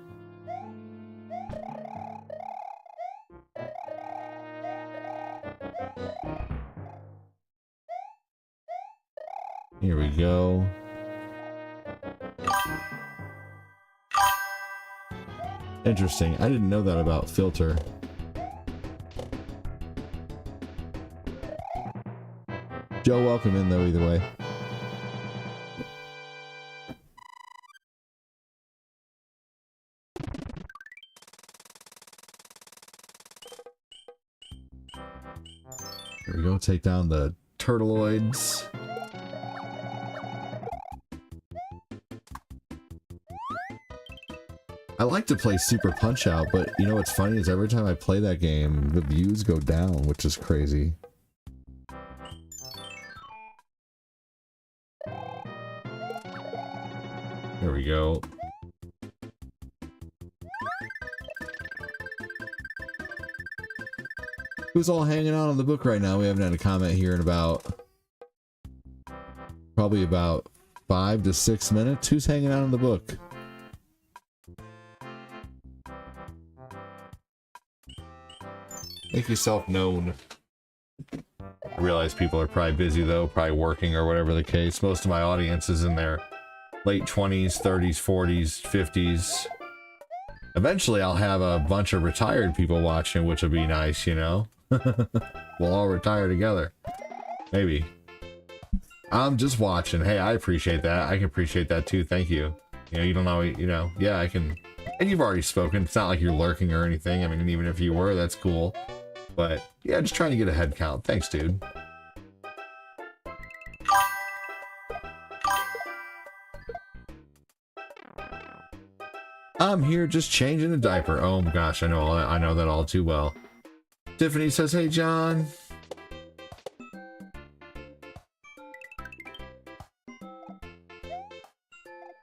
Here we go. Interesting. I didn't know that about filter. Joe, welcome in though, either way. Here we go. Take down the turtleoids. I like to play Super Punch Out, but you know what's funny is every time I play that game, the views go down, which is crazy. There we go. Who's all hanging out on the book right now? We haven't had a comment here in about... probably about 5 to 6 minutes. Who's hanging out on the book? Make yourself known. I realize people are probably busy though, probably working or whatever the case. Most of my audience is in their late 20s, 30s, 40s, 50s. Eventually I'll have a bunch of retired people watching, which will be nice, you know? We'll all retire together. Maybe. I'm just watching. Hey, I appreciate that. I can appreciate that too. Thank you. You know, you don't know, you know, yeah, I can. And you've already spoken. It's not like you're lurking or anything. I mean, even if you were, that's cool. But yeah, just trying to get a head count. Thanks, dude. I'm here just changing a diaper. Oh my gosh, I know that all too well. Tiffany says, "Hey, John."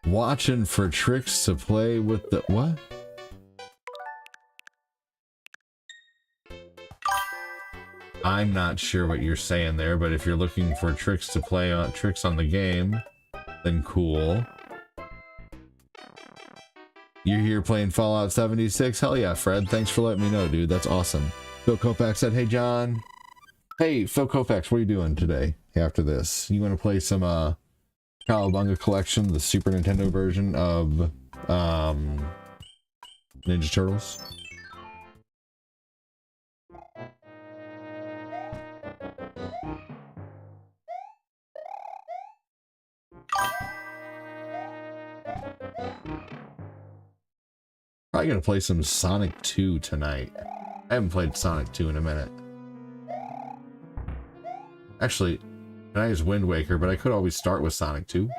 Watching for tricks to play with the what? I'm not sure what you're saying there, but if you're looking for tricks to play on tricks on the game, then cool. You're here playing Fallout 76? Hell yeah, Fred. Thanks for letting me know, dude. That's awesome. Phil Kopak said, "Hey, John." Hey, Phil Kopak, what are you doing today after this? You want to play some Cowabunga Collection, the Super Nintendo version of Ninja Turtles? Probably gonna play some Sonic 2 tonight. I haven't played Sonic 2 in a minute. Actually, tonight is Wind Waker, but I could always start with Sonic 2.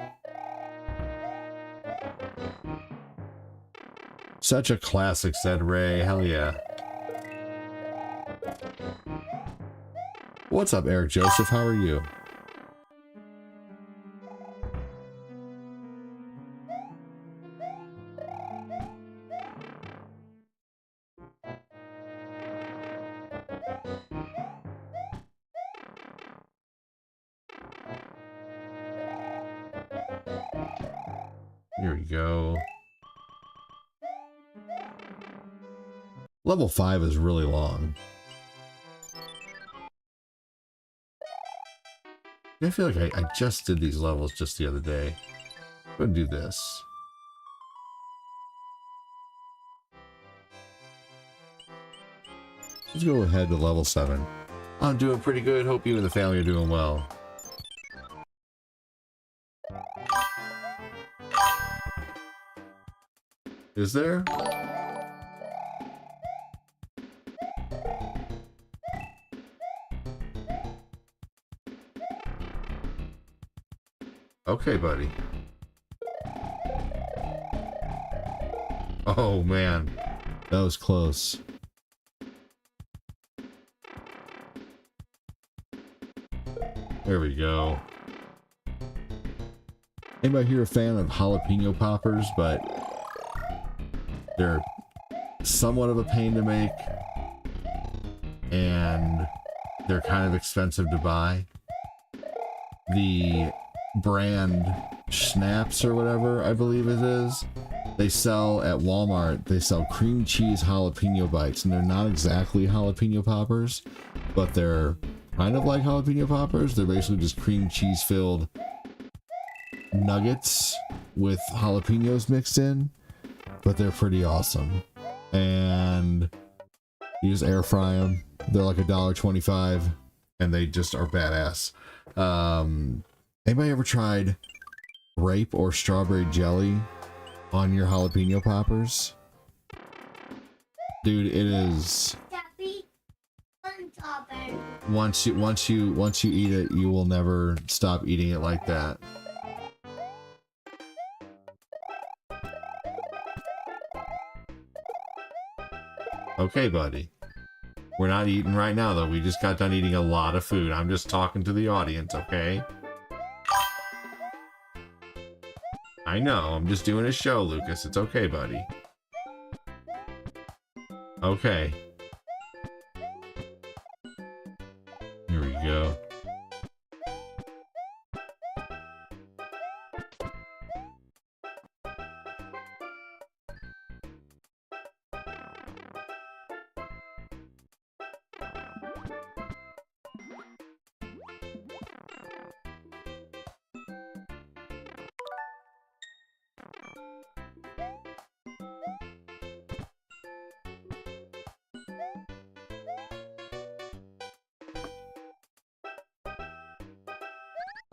Such a classic, said Ray. Hell yeah. What's up, Eric Joseph? How are you? Here we go. Level 5 is really long. I feel like I just did these levels just the other day. I'm gonna do this. Let's go ahead to level 7. I'm doing pretty good. Hope you and the family are doing well. Is there? Okay, buddy. Oh, man. That was close. There we go. Anybody here a fan of jalapeno poppers, but they're somewhat of a pain to make and they're kind of expensive to buy. The brand Schnaps or whatever, I believe it is, they sell at Walmart, they sell cream cheese jalapeno bites, and they're not exactly jalapeno poppers, but they're kind of like jalapeno poppers. They're basically just cream cheese filled nuggets with jalapenos mixed in, but they're pretty awesome. And you just air fry them. They're like $1.25 and they just are badass. Anybody ever tried grape or strawberry jelly on your jalapeno poppers? Dude, it is, Daddy, one strawberry. once you eat it, you will never stop eating it like that. Okay, buddy. We're not eating right now, though. We just got done eating a lot of food. I'm just talking to the audience, okay? I know. I'm just doing a show, Lucas. It's okay, buddy. Okay. Here we go.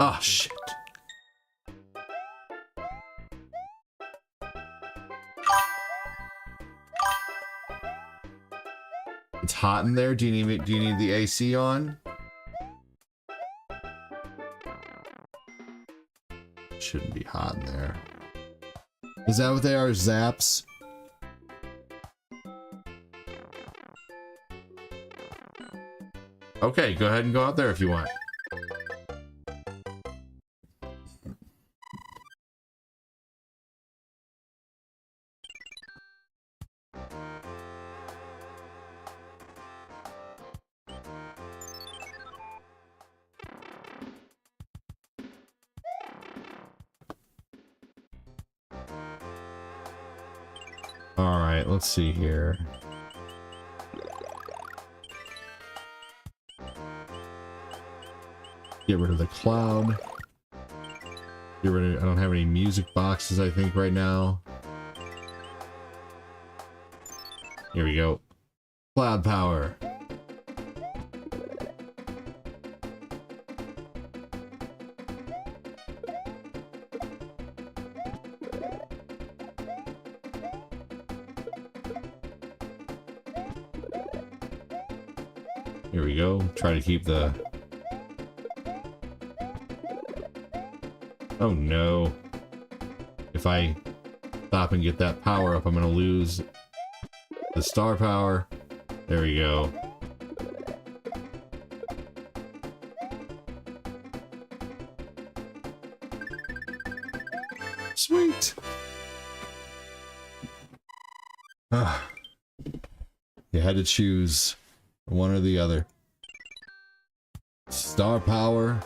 Oh, shit. It's hot in there. Do you need the AC on? Shouldn't be hot in there. Is that what they are? Zaps? Okay, go ahead and go out there if you want. Alright, let's see here. Get rid of the cloud. Get rid of, I don't have any music boxes, I think, right now. Here we go. Cloud power. Here we go. Try to keep the... Oh no. If I stop and get that power up, I'm gonna lose the star power. There we go. Sweet. You had to choose one or the other. Star power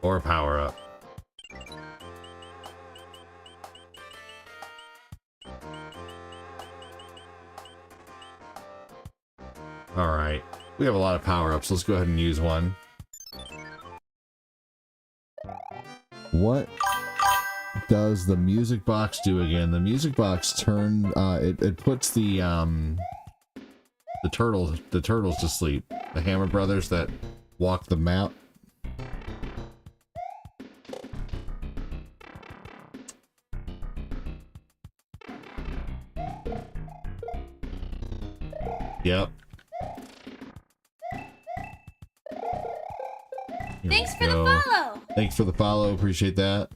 or power up. Alright. We have a lot of power-ups. Let's go ahead and use one. What does the music box do again? The music box it puts the turtles to sleep. The Hammer Brothers that walk the map. Yep. Thanks for the follow. Thanks for the follow. Appreciate that.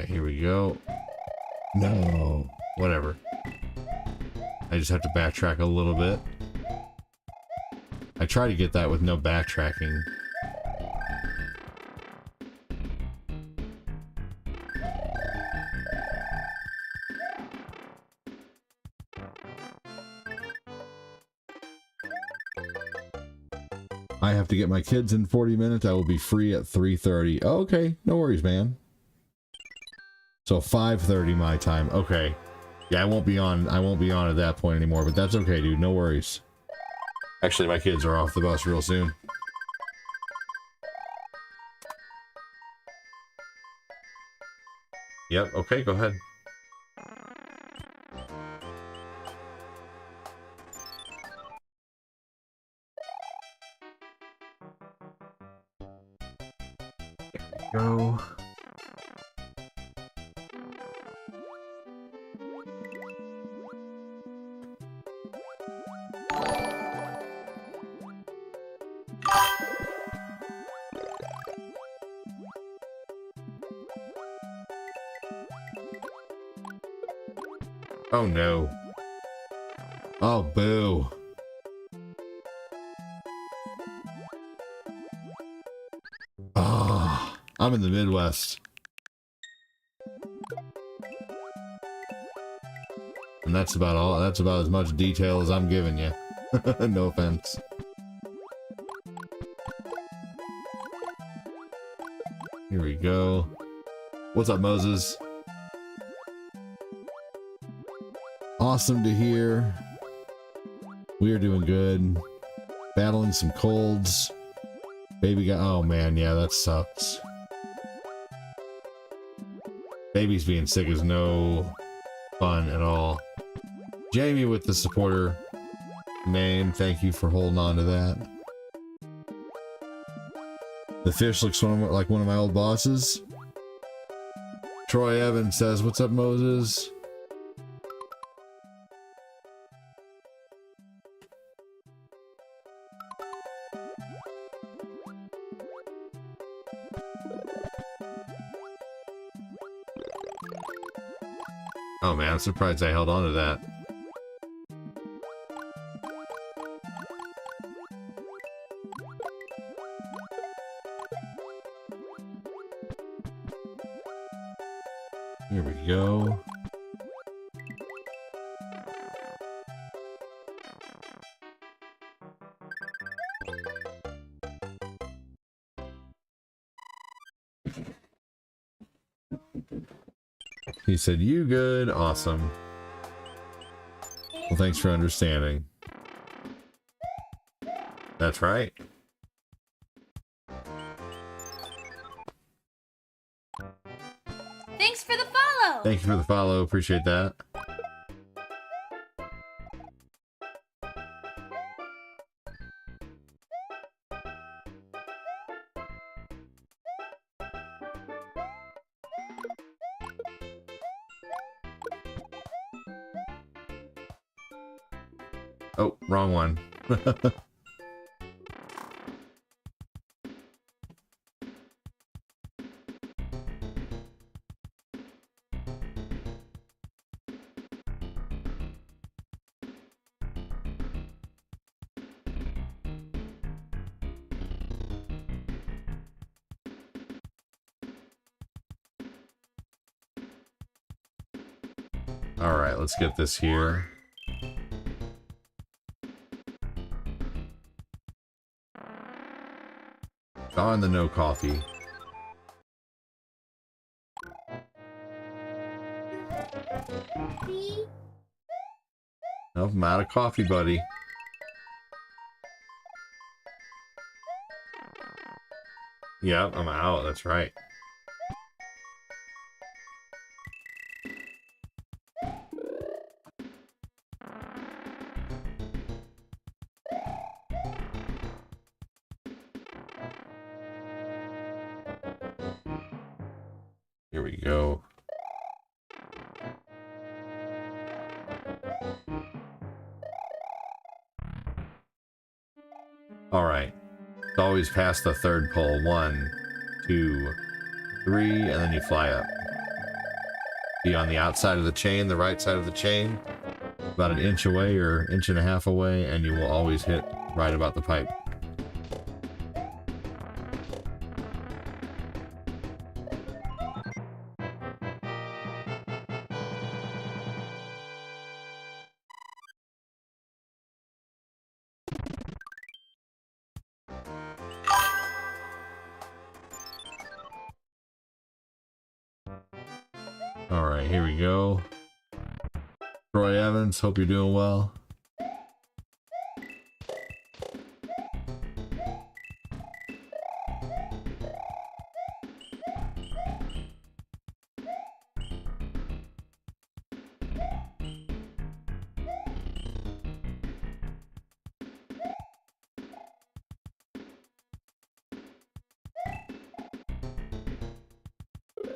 Alright, here we go. No. Whatever. I just have to backtrack a little bit. I try to get that with no backtracking. I have to get my kids in 40 minutes. I will be free at 3:30. Oh, okay, no worries, man. So 5:30 my time. Okay. Yeah, I won't be on at that point anymore, but that's okay, dude. No worries. Actually, my kids are off the bus real soon. Yep, okay, go ahead. Go. Oh no. Oh boo. Ah, I'm in the Midwest. And that's about all. That's about as much detail as I'm giving you. No offense. Here we go. What's up, Moses? Awesome to hear. We are doing good. Battling some colds. Baby got... Oh man, yeah, that sucks. Baby's being sick is no fun at all. Jamie with the supporter name. Thank you for holding on to that. The fish looks like one of my old bosses. Troy Evans says, "What's up, Moses?" Oh man, I'm surprised I held on to that. Here we go. He said, "You good? Awesome. Well, thanks for understanding." That's right. Thanks for the follow. Thank you for the follow. Appreciate that. Oh, wrong one. All right, let's get this here. On the no coffee. See? Nope, I'm out of coffee, buddy. Yep, I'm out. That's right. Here we go. All right. It's always past the third pole. 1, 2, 3, and then you fly up. Be on the outside of the chain, the right side of the chain, about an inch away or inch and a half away, and you will always hit right about the pipe. All right, here we go. Troy Evans, hope you're doing well.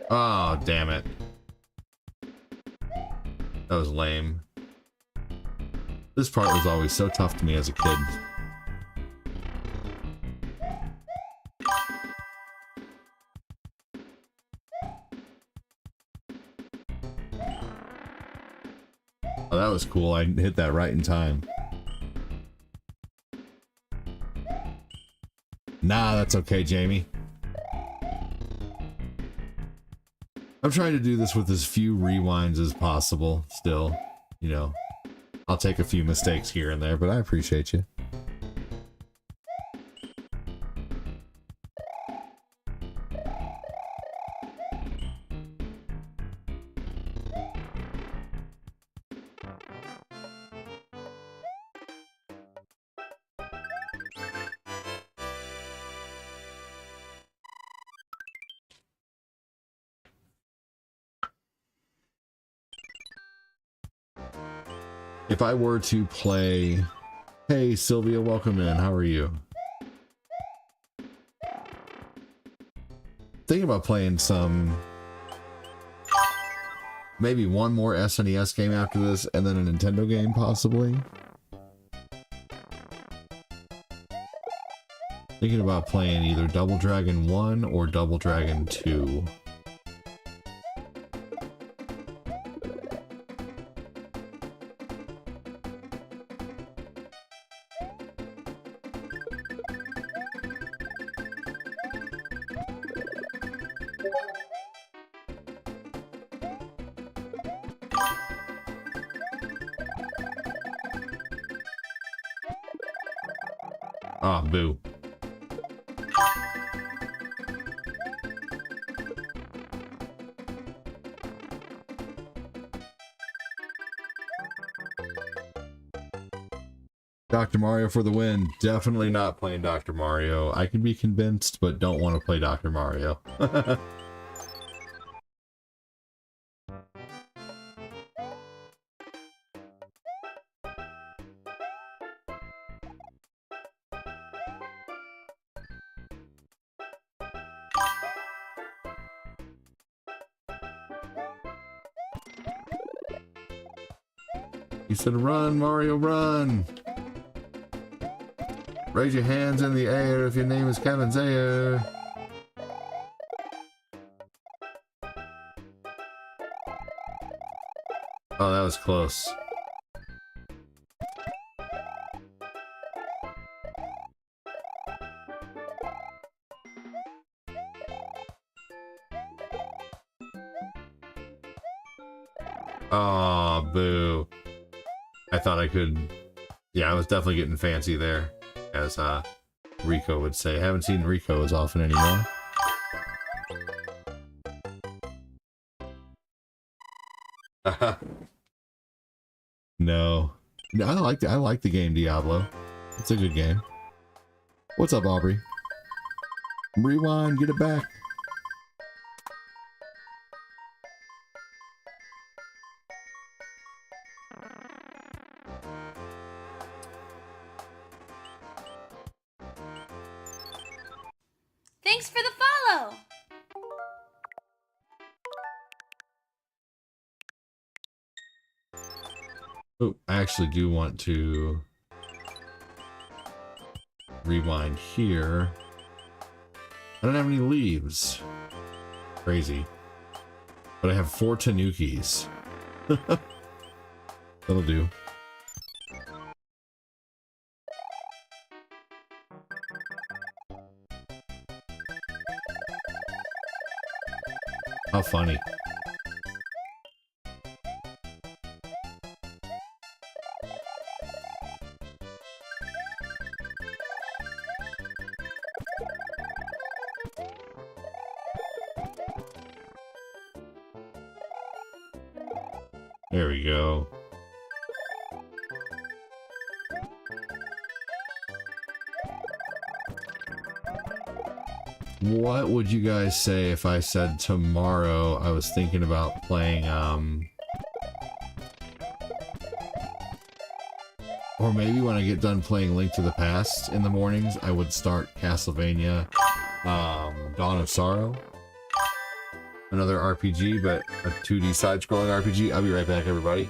Oh, damn it. That was lame. This part was always so tough to me as a kid. Oh, that was cool. I hit that right in time. Nah, that's okay, Jamie. I'm trying to do this with as few rewinds as possible still. You know, I'll take a few mistakes here and there, but I appreciate you. If I were to play... Hey, Sylvia, welcome in. How are you? Thinking about playing some... Maybe one more SNES game after this, and then a Nintendo game, possibly. Thinking about playing either Double Dragon 1 or Double Dragon 2. Ah, boo. Dr. Mario for the win. Definitely not playing Dr. Mario. I can be convinced, but don't want to play Dr. Mario. He said, run, Mario, run! Raise your hands in the air if your name is Kevin Zayer. Oh, that was close. Oh, boo. I thought I could... Yeah, I was definitely getting fancy there, as Rico would say. I haven't seen Rico as often anymore. No. I like the game Diablo. It's a good game. What's up, Aubrey? Rewind, get it back. Thanks for the follow. Oh, I actually do want to rewind here. I don't have any leaves. Crazy. But I have 4 Tanukis. That'll do. How funny. There we go. What would you guys say if I said tomorrow I was thinking about playing, or maybe when I get done playing Link to the Past in the mornings, I would start Castlevania, Dawn of Sorrow. Another RPG, but a 2D side-scrolling RPG. I'll be right back, everybody.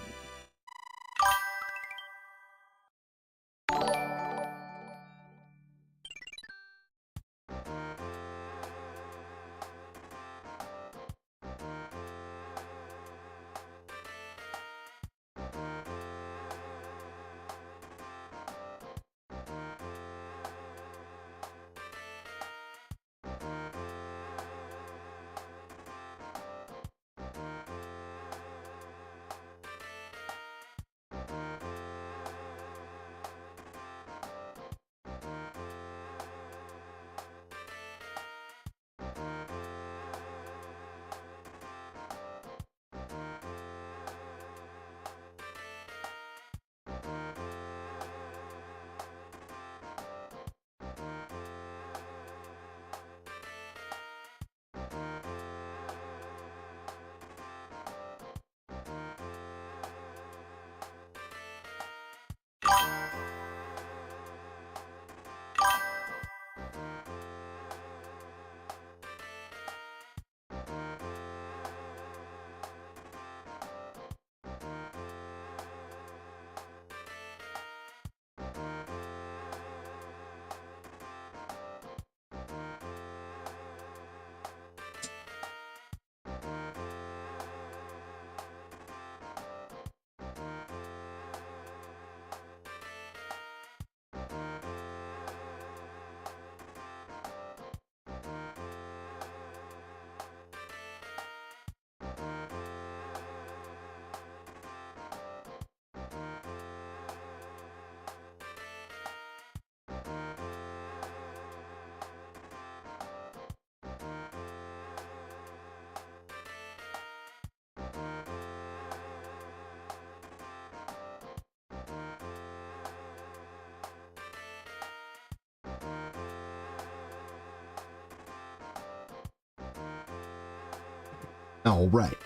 All right.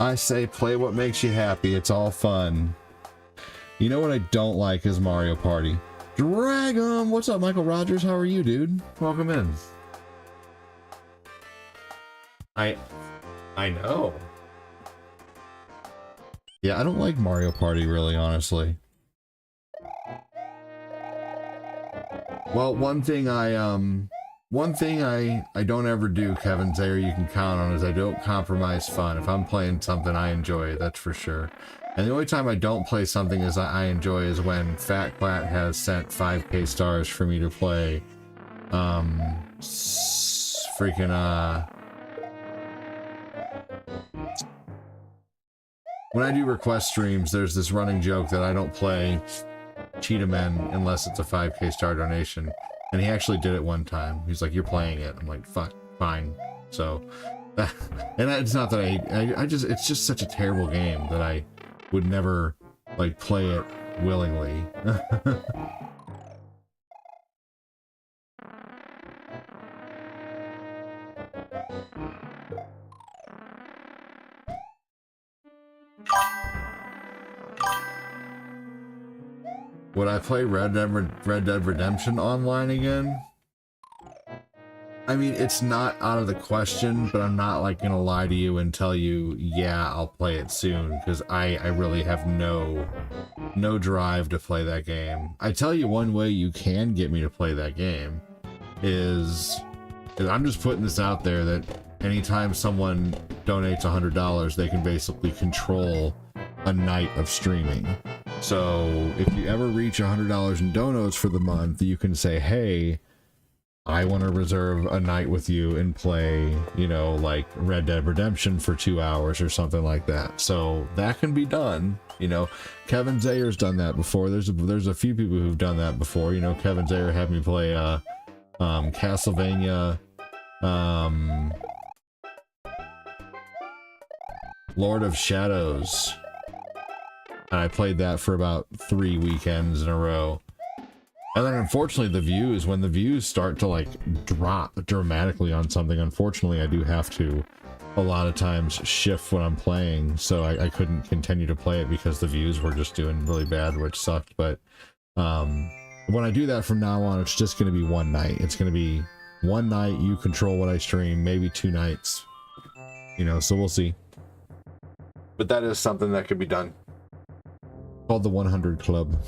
I say play what makes you happy. It's all fun. You know what I don't like is Mario Party. Dragon! What's up, Michael Rogers? How are you, dude? Welcome in. I know. Yeah, I don't like Mario Party, really, honestly. Well, one thing I don't ever do, Kevin Zayer, you can count on, is I don't compromise fun. If I'm playing something I enjoy, that's for sure. And the only time I don't play something as I enjoy is when Fat Quack has sent 5k stars for me to play. When I do request streams, there's this running joke that I don't play Cheetah Men unless it's a 5k star donation. And he actually did it one time. He's like, "You're playing it." I'm like, "Fuck, fine." So, and it's not that I just, it's just such a terrible game that I would never, like, play it willingly. Would I play Red Dead Redemption online again? I mean, it's not out of the question, but I'm not, like, gonna lie to you and tell you, yeah, I'll play it soon, because I really have no drive to play that game. I tell you one way you can get me to play that game is And I'm just putting this out there that anytime someone donates $100, they can basically control a night of streaming. So if you ever reach $100 in donos for the month, you can say, hey, I want to reserve a night with you and play, you know, like Red Dead Redemption for 2 hours or something like that. So that can be done. You know, Kevin Zayer's done that before. There's a few people who've done that before. You know, Kevin Zayer had me play Castlevania, Lord of Shadows. And I played that for about 3 weekends in a row. And then unfortunately when the views start to like drop dramatically on something, unfortunately I do have to a lot of times shift when I'm playing, so I couldn't continue to play it because the views were just doing really bad, which sucked. But when I do that from now on, it's just going to be one night. It's going to be one night, you control what I stream, maybe 2 nights, you know, so we'll see. But that is something that could be done. Called the 100 Club.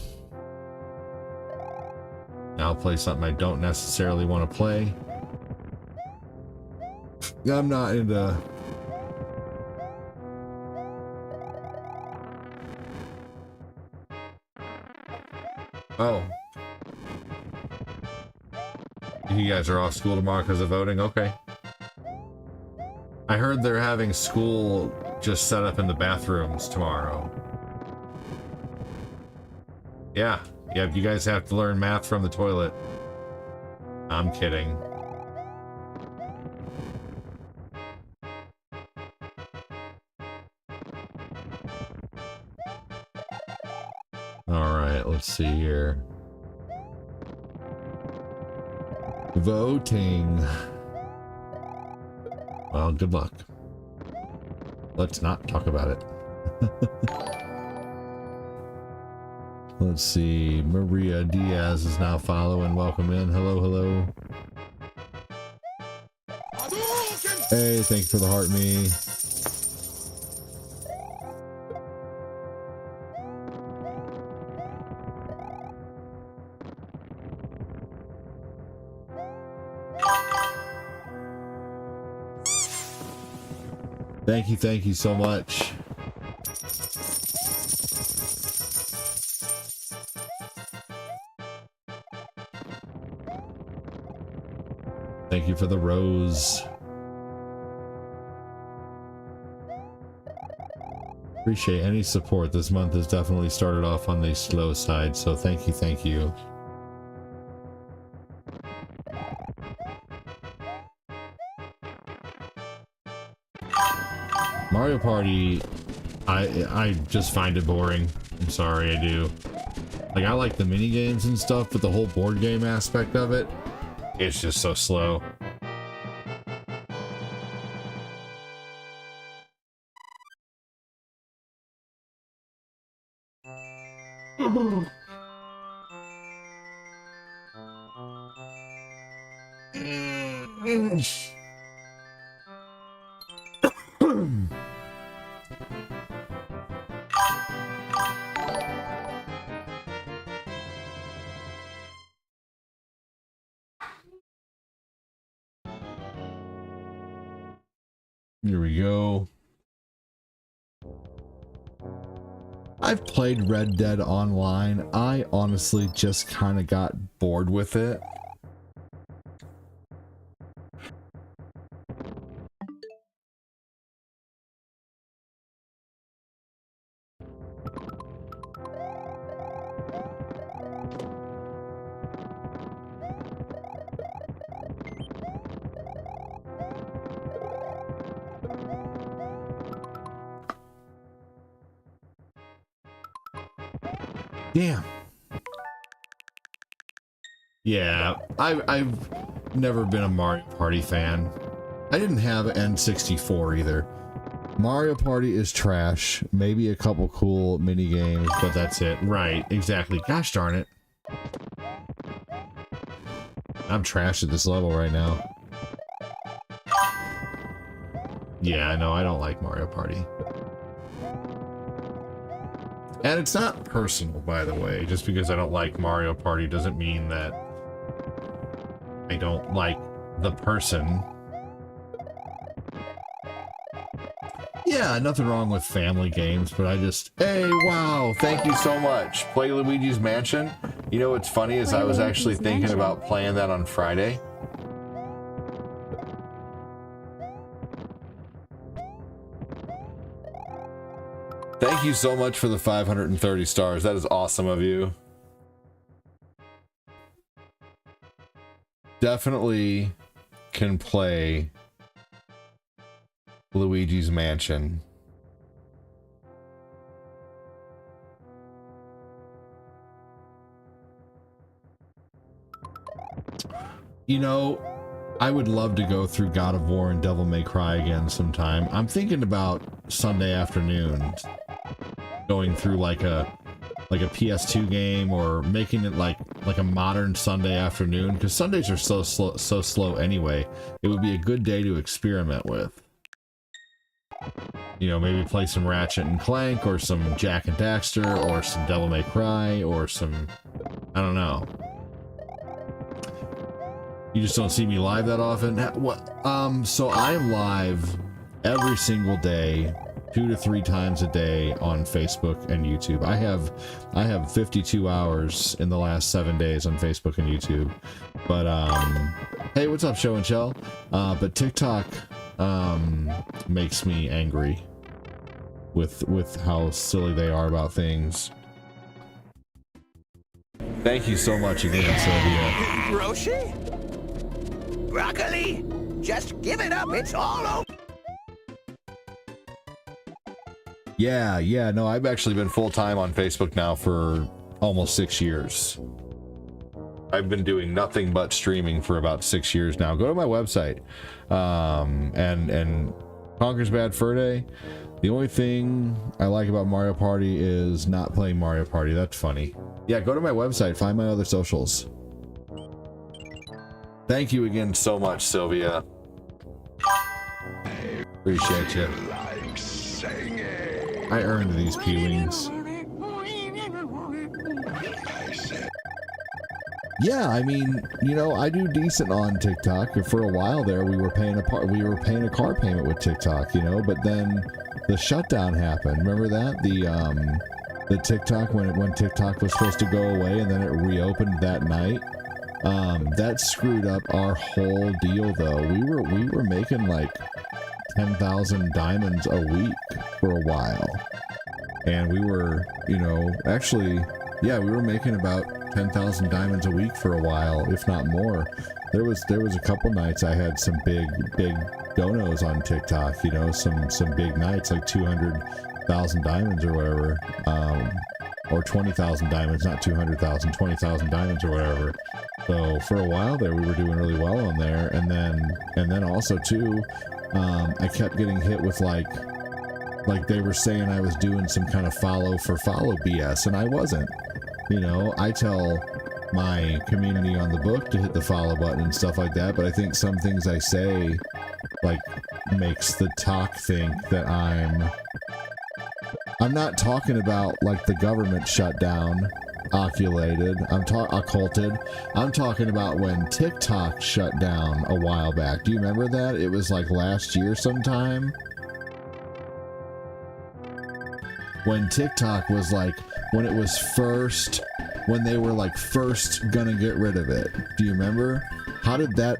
Now I'll play something I don't necessarily want to play. I'm not into... Oh. You guys are off school tomorrow because of voting? Okay. I heard they're having school just set up in the bathrooms tomorrow. Yeah. Yeah, you guys have to learn math from the toilet. I'm kidding. Alright, let's see here. Voting. Well, good luck. Let's not talk about it. Let's see. Maria Diaz is now following. Welcome in. Hello, hello. Hey, thank you for the heart, me. Thank you so much. Thank you for the rose. Appreciate any support. This month has definitely started off on the slow side, so thank you, thank you. Mario Party, I just find it boring. I'm sorry, I do. Like, I like the mini games and stuff, but the whole board game aspect of it, it's just so slow. Here we go. I've played Red Dead Online. I honestly just kind of got bored with it. Damn. Yeah, I've never been a Mario Party fan. I didn't have an N64 either. Mario Party is trash. Maybe a couple cool mini games, but that's it. Right, exactly. Gosh darn it. I'm trash at this level right now. Yeah, no, I don't like Mario Party. And it's not personal, by the way. Just because I don't like Mario Party doesn't mean that I don't like the person. Yeah, nothing wrong with family games, but I just, hey, wow, thank you so much. Play Luigi's Mansion. You know what's funny is Play I was Luigi's actually thinking Mansion. about playing that on Friday. Thank you so much for the 530 stars. That is awesome of you. Definitely can play Luigi's Mansion. You know, I would love to go through God of War and Devil May Cry again sometime. I'm thinking about Sunday afternoon, going through like a PS2 game, or making it like a modern Sunday afternoon, because Sundays are so slow anyway. It would be a good day to experiment with. You know, maybe play some Ratchet and Clank, or some Jak and Daxter, or some Devil May Cry, or some, I don't know. You just don't see me live that often. What? So I'm live every single day, 2 to 3 times a day on Facebook and YouTube. I have 52 hours in the last 7 days on Facebook and YouTube. But hey, what's up, Show and Shell? But TikTok makes me angry with how silly they are about things. Thank you so much again, Sylvia. Roshi? Broccoli? Just give it up, it's all over. Yeah, no, I've actually been full-time on Facebook now for almost 6 years. I've been doing nothing but streaming for about 6 years now. Go to my website. And Conker's Bad Fur Day. The only thing I like about Mario Party is not playing Mario Party. That's funny. Yeah, go to my website, find my other socials. Thank you again so much, Sylvia. Appreciate you. I earned these P-Wings. Yeah, I mean, you know, I do decent on TikTok. For a while there, we were paying a car payment with TikTok, you know, but then the shutdown happened. Remember that? The TikTok, when TikTok was supposed to go away and then it reopened that night. That screwed up our whole deal, though. We were making like 10,000 diamonds a week for a while, and we were, you know, actually, yeah, we were making about 10,000 diamonds a week for a while, if not more. There was a couple nights I had some big donos on TikTok, you know, some big nights, like 200,000 diamonds or whatever, or 20,000 diamonds, not 200,000, 20,000 diamonds or whatever. So for a while there, we were doing really well on there, and then also too, I kept getting hit with like they were saying I was doing some kind of follow BS, and I wasn't. You know, I tell my community on the book to hit the follow button and stuff like that, but I think some things I say like makes the talk think that I'm not talking about like the government shutdown. Occulted. Occulted. I'm talking about when TikTok shut down a while back. Do you remember that? It was like last year sometime. When TikTok was like, when they were like first gonna get rid of it. Do you remember? How did that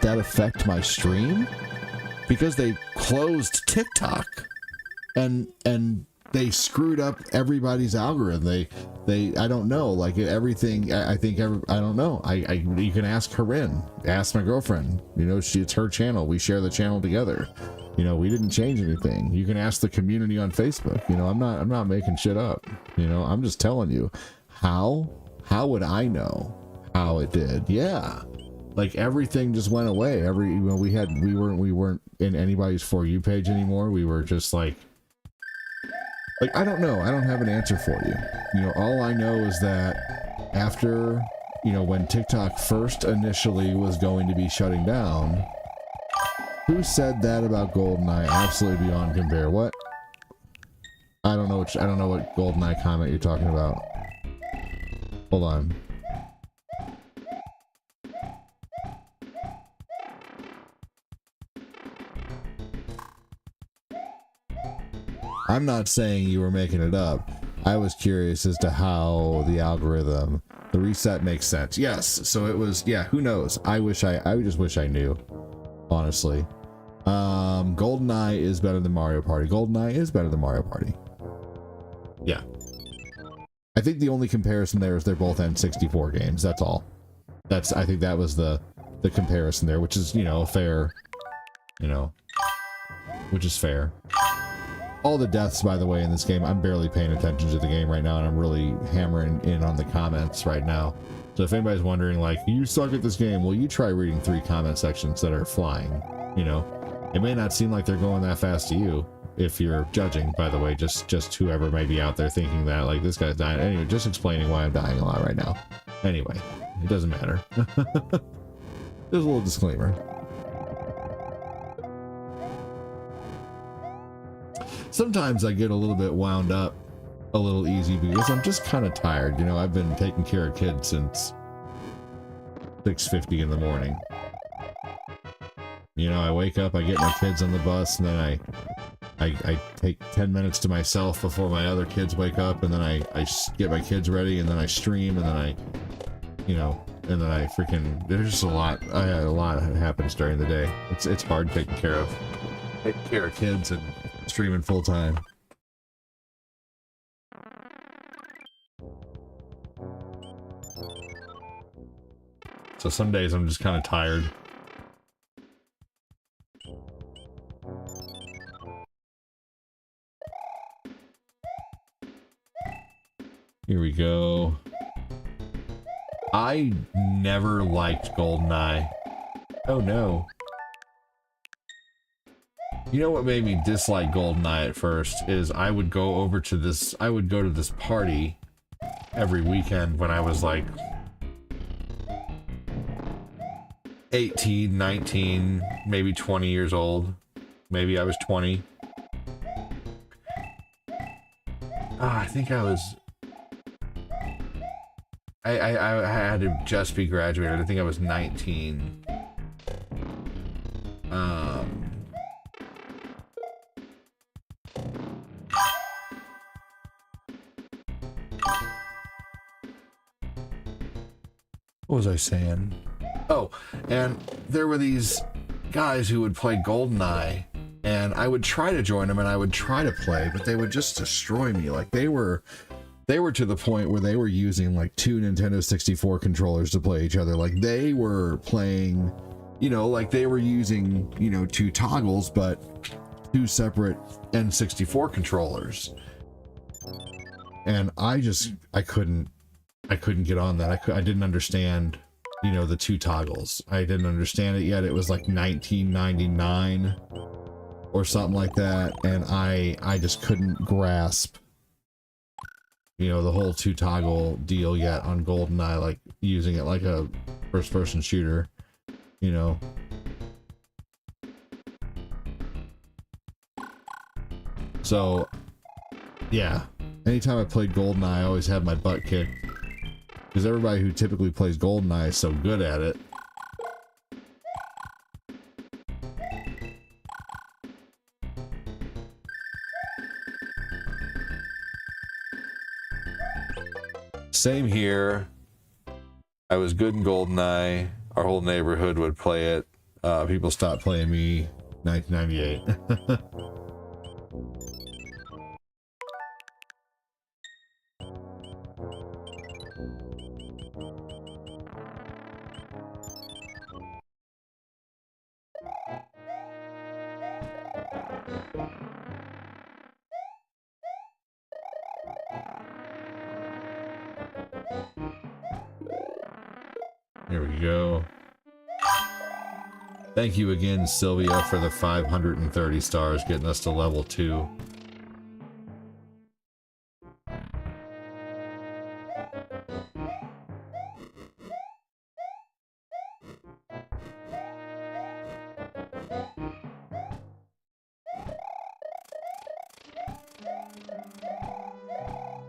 affect my stream? Because they closed TikTok and they screwed up everybody's algorithm. I don't know, like everything. I don't know. You can ask Corinne, ask my girlfriend. You know, it's her channel. We share the channel together. You know, we didn't change anything. You can ask the community on Facebook. You know, I'm not making shit up. You know, I'm just telling you. How would I know how it did? Yeah, like everything just went away. We weren't in anybody's For You page anymore. We were just like I don't know. I don't have an answer for you. You know, all I know is that after, you know, when TikTok first initially was going to be shutting down, who said that about GoldenEye? Absolutely beyond compare. What? I don't know what GoldenEye comment you're talking about. Hold on. I'm not saying you were making it up. I was curious as to how the algorithm, the reset makes sense. Yes, so it was, yeah, who knows? I just wish I knew, honestly. GoldenEye is better than Mario Party. GoldenEye is better than Mario Party. Yeah. I think the only comparison there is they're both N64 games. That's all. I think that was the comparison there, which is, you know, fair, you know, which is fair. All the deaths, by the way, in this game, I'm barely paying attention to the game right now, and I'm really hammering in on the comments right now. So if anybody's wondering, like, you suck at this game, well, you try reading 3 comment sections that are flying, you know. It may not seem like they're going that fast to you, if you're judging, by the way, just whoever may be out there thinking that, like, this guy's dying. Anyway, just explaining why I'm dying a lot right now. Anyway, it doesn't matter. There's a little disclaimer. Sometimes I get a little bit wound up a little easy because I'm just kind of tired. You know, I've been taking care of kids since 6:50 in the morning. You know, I wake up, I get my kids on the bus, and then I take 10 minutes to myself before my other kids wake up, and then I get my kids ready, and then I stream, and then you know, and then I freaking, there's just a lot that happens during the day. It's hard taking care of kids and streaming full time. So some days I'm just kind of tired. Here we go. I never liked GoldenEye. Oh no. You know what made me dislike GoldenEye at first is I would go to this party every weekend when I was like 18, 19, maybe 20 years old. Maybe I was 20. I think I was... I had to just be graduated. I think I was 19. What was I saying? Oh, and there were these guys who would play GoldenEye, and I would try to join them and I would try to play, but they would just destroy me. Like they were to the point where they were using like 2 Nintendo 64 controllers to play each other. Like they were playing, you know, like they were using, you know, 2 toggles, but 2 separate N64 controllers. And I couldn't get on that. I didn't understand, you know, the 2 toggles. I didn't understand it yet. It was like 1999 or something like that. And I just couldn't grasp, you know, the whole 2 toggle deal yet on GoldenEye, like using it like a first person shooter, you know. So yeah, anytime I played GoldenEye, I always had my butt kicked because everybody who typically plays GoldenEye is so good at it. Same here. I was good in GoldenEye. Our whole neighborhood would play it. People stopped playing me 1998. Here we go. Thank you again, Sylvia, for the 530 stars, getting us to level 2.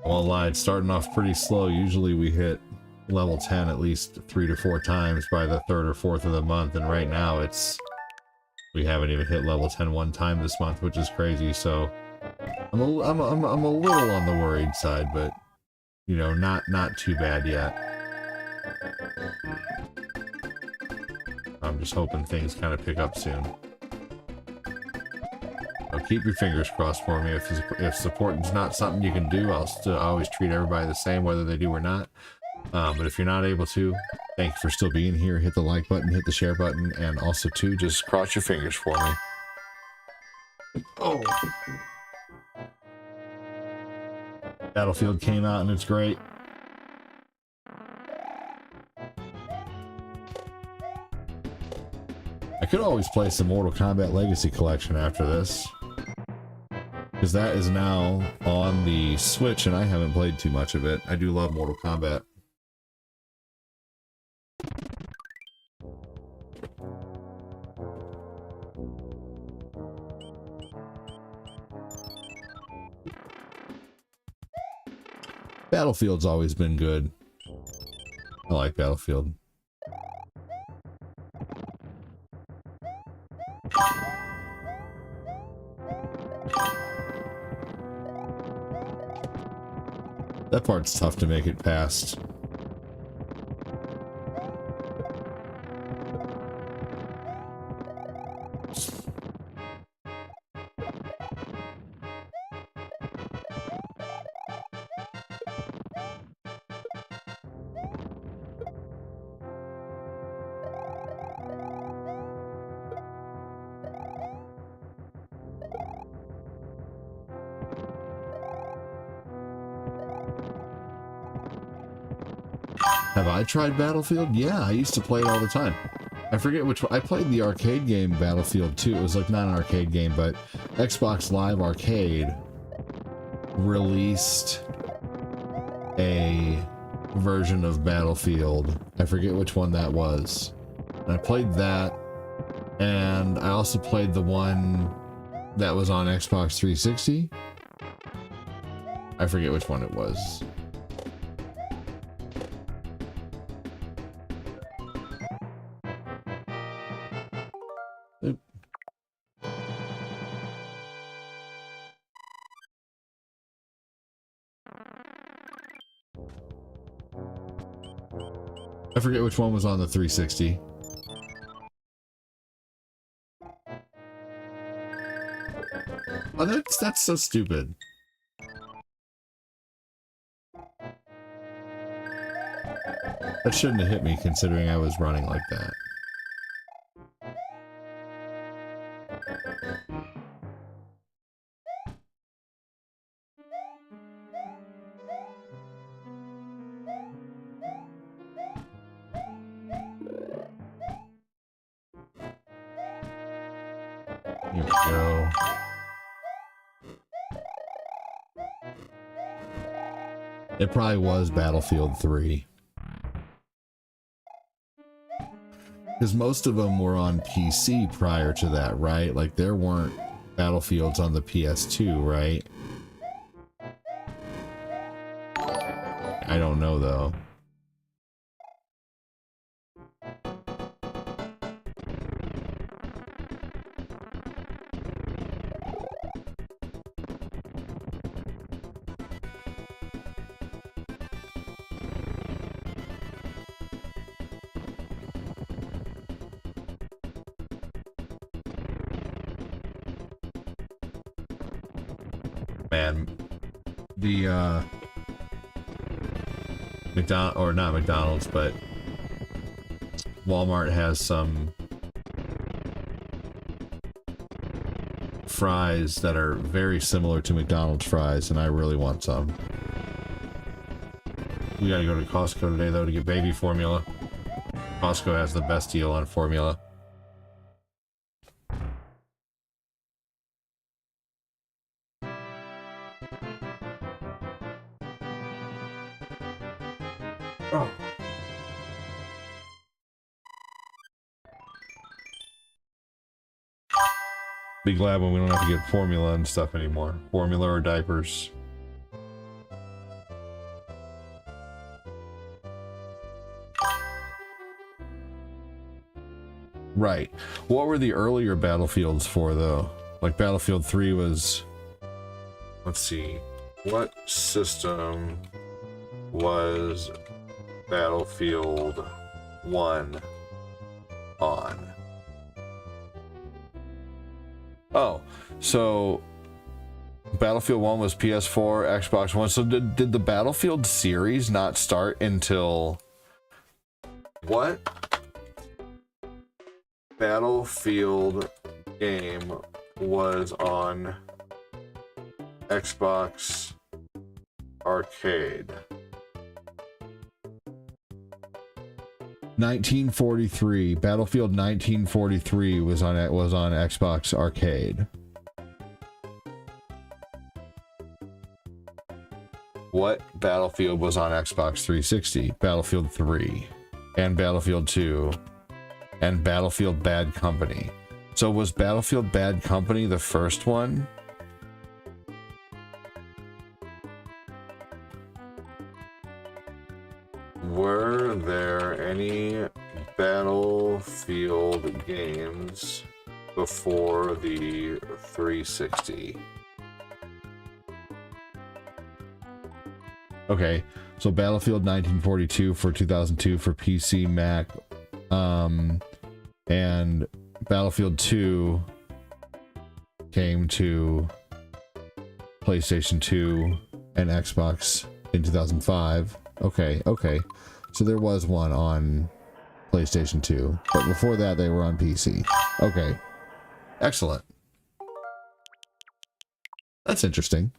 I won't lie, it's starting off pretty slow. Usually we hit level 10 at least 3 to 4 times by the 3rd or 4th of the month, and right now we haven't even hit level 10 one time this month, which is crazy. So I'm a little on the worried side, but you know, not too bad yet. I'm just hoping things kind of pick up soon. So keep your fingers crossed for me. If support is not something you can do, I'll still always treat everybody the same, whether they do or not. But if you're not able to, thank you for still being here. Hit the like button, hit the share button, and also too, just cross your fingers for me. Oh. Battlefield came out and it's great. I could always play some Mortal Kombat Legacy Collection after this, because that is now on the Switch and I haven't played too much of it. I do love Mortal Kombat. Battlefield's always been good. I like Battlefield. That part's tough to make it past. Have I tried Battlefield? Yeah, I used to play it all the time. I forget which one. I played the arcade game Battlefield 2. It was like not an arcade game, but Xbox Live Arcade released a version of Battlefield. I forget which one that was. And I played that, and I also played the one that was on Xbox 360. I forget which one it was. I forget which one was on the 360. Oh, that's so stupid. That shouldn't have hit me considering I was running like that. Here we go. It probably was Battlefield 3. Because most of them were on PC prior to that, right? Like there weren't Battlefields on the PS2, right? I don't know though. Man, the not McDonald's, but Walmart has some fries that are very similar to McDonald's fries, and I really want some. We gotta go to Costco today though to get baby formula. Costco has the best deal on formula. Oh. Be glad when we don't have to get formula and stuff anymore. Formula or diapers. Right. What were the earlier Battlefields for though? Like Battlefield 3 was Let's see. What system was Battlefield 1 on? Oh, so Battlefield 1 was PS4, Xbox One. So did the Battlefield series not start until what? Battlefield game was on Xbox Arcade. 1943. Battlefield 1943 was on Xbox Arcade. What Battlefield was on Xbox 360? Battlefield 3 and Battlefield 2 and Battlefield Bad Company. So was Battlefield Bad Company the first one? Were there any Battlefield games before the 360? Okay, so Battlefield 1942 for 2002 for PC, Mac, and Battlefield 2 came to PlayStation 2 and Xbox in 2005. Okay. So there was one on PlayStation 2, but before that they were on PC. Okay. Excellent. That's interesting.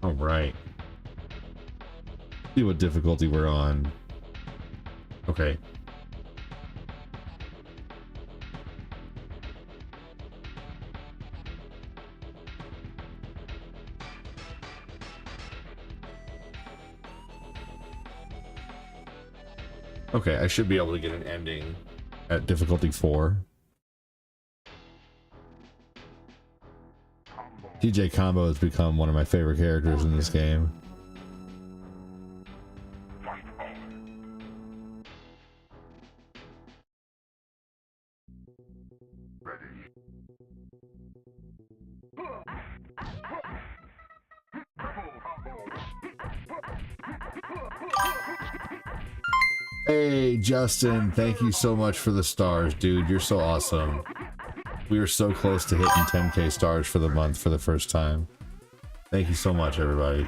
All right. See what difficulty we're on. Okay. Okay, I should be able to get an ending at difficulty 4. TJ Combo has become one of my favorite characters in this game. Hey, Justin, thank you so much for the stars, dude. You're so awesome. We were so close to hitting 10K stars for the month for the first time. Thank you so much, everybody.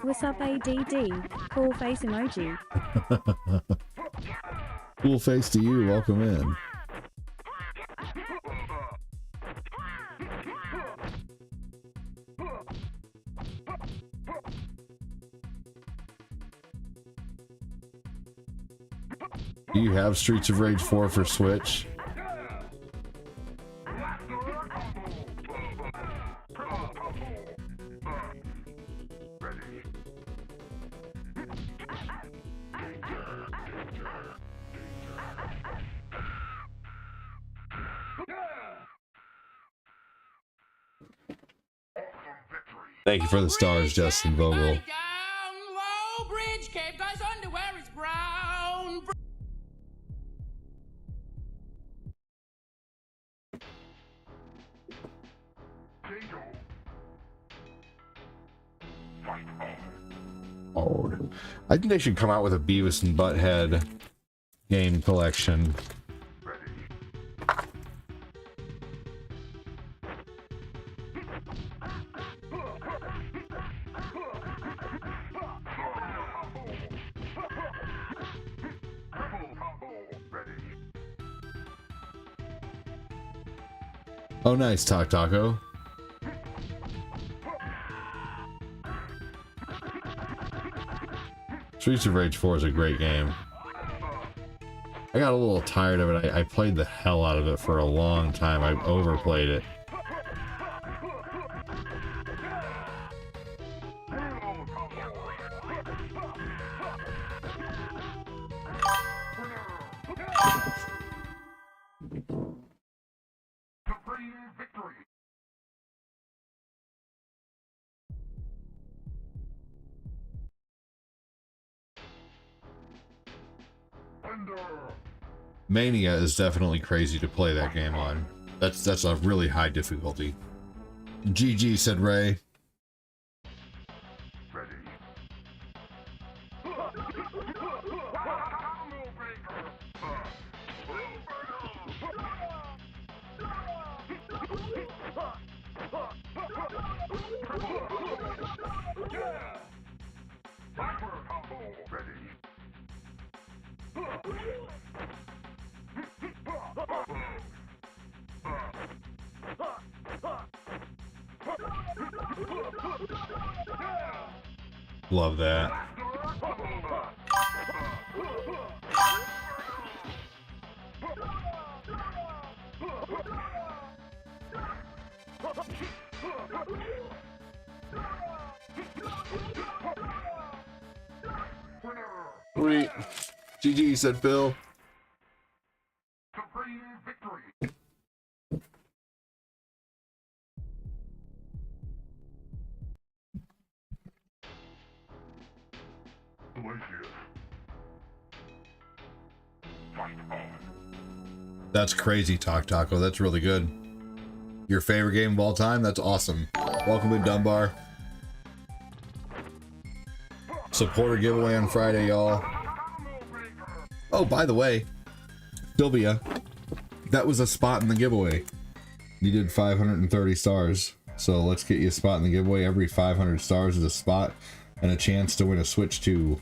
What's up, ADD? Cool face emoji. Cool face to you. Welcome in. Do you have Streets of Rage 4 for Switch? Thank you for the stars, Justin Vogel. I think they should come out with a Beavis and Butthead game collection. Oh, nice, Talk Taco. Streets of Rage 4 is a great game. I got a little tired of it. I played the hell out of it for a long time. I overplayed it. Mania is definitely crazy to play that game on. That's a really high difficulty. GG, said Ray. Love that. Sweet. GG, said Phil. That's crazy, Talk Taco. That's really good. Your favorite game of all time? That's awesome. Welcome to Dunbar. Supporter giveaway on Friday, y'all. Oh, by the way, Sylvia, that was a spot in the giveaway. You did 530 stars. So let's get you a spot in the giveaway. Every 500 stars is a spot and a chance to win a Switch 2.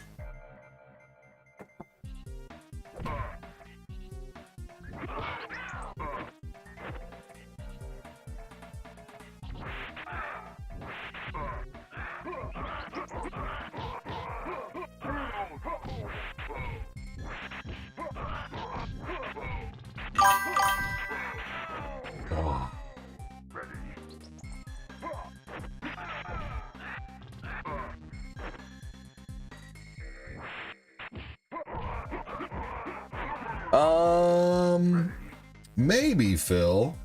Maybe, Phil.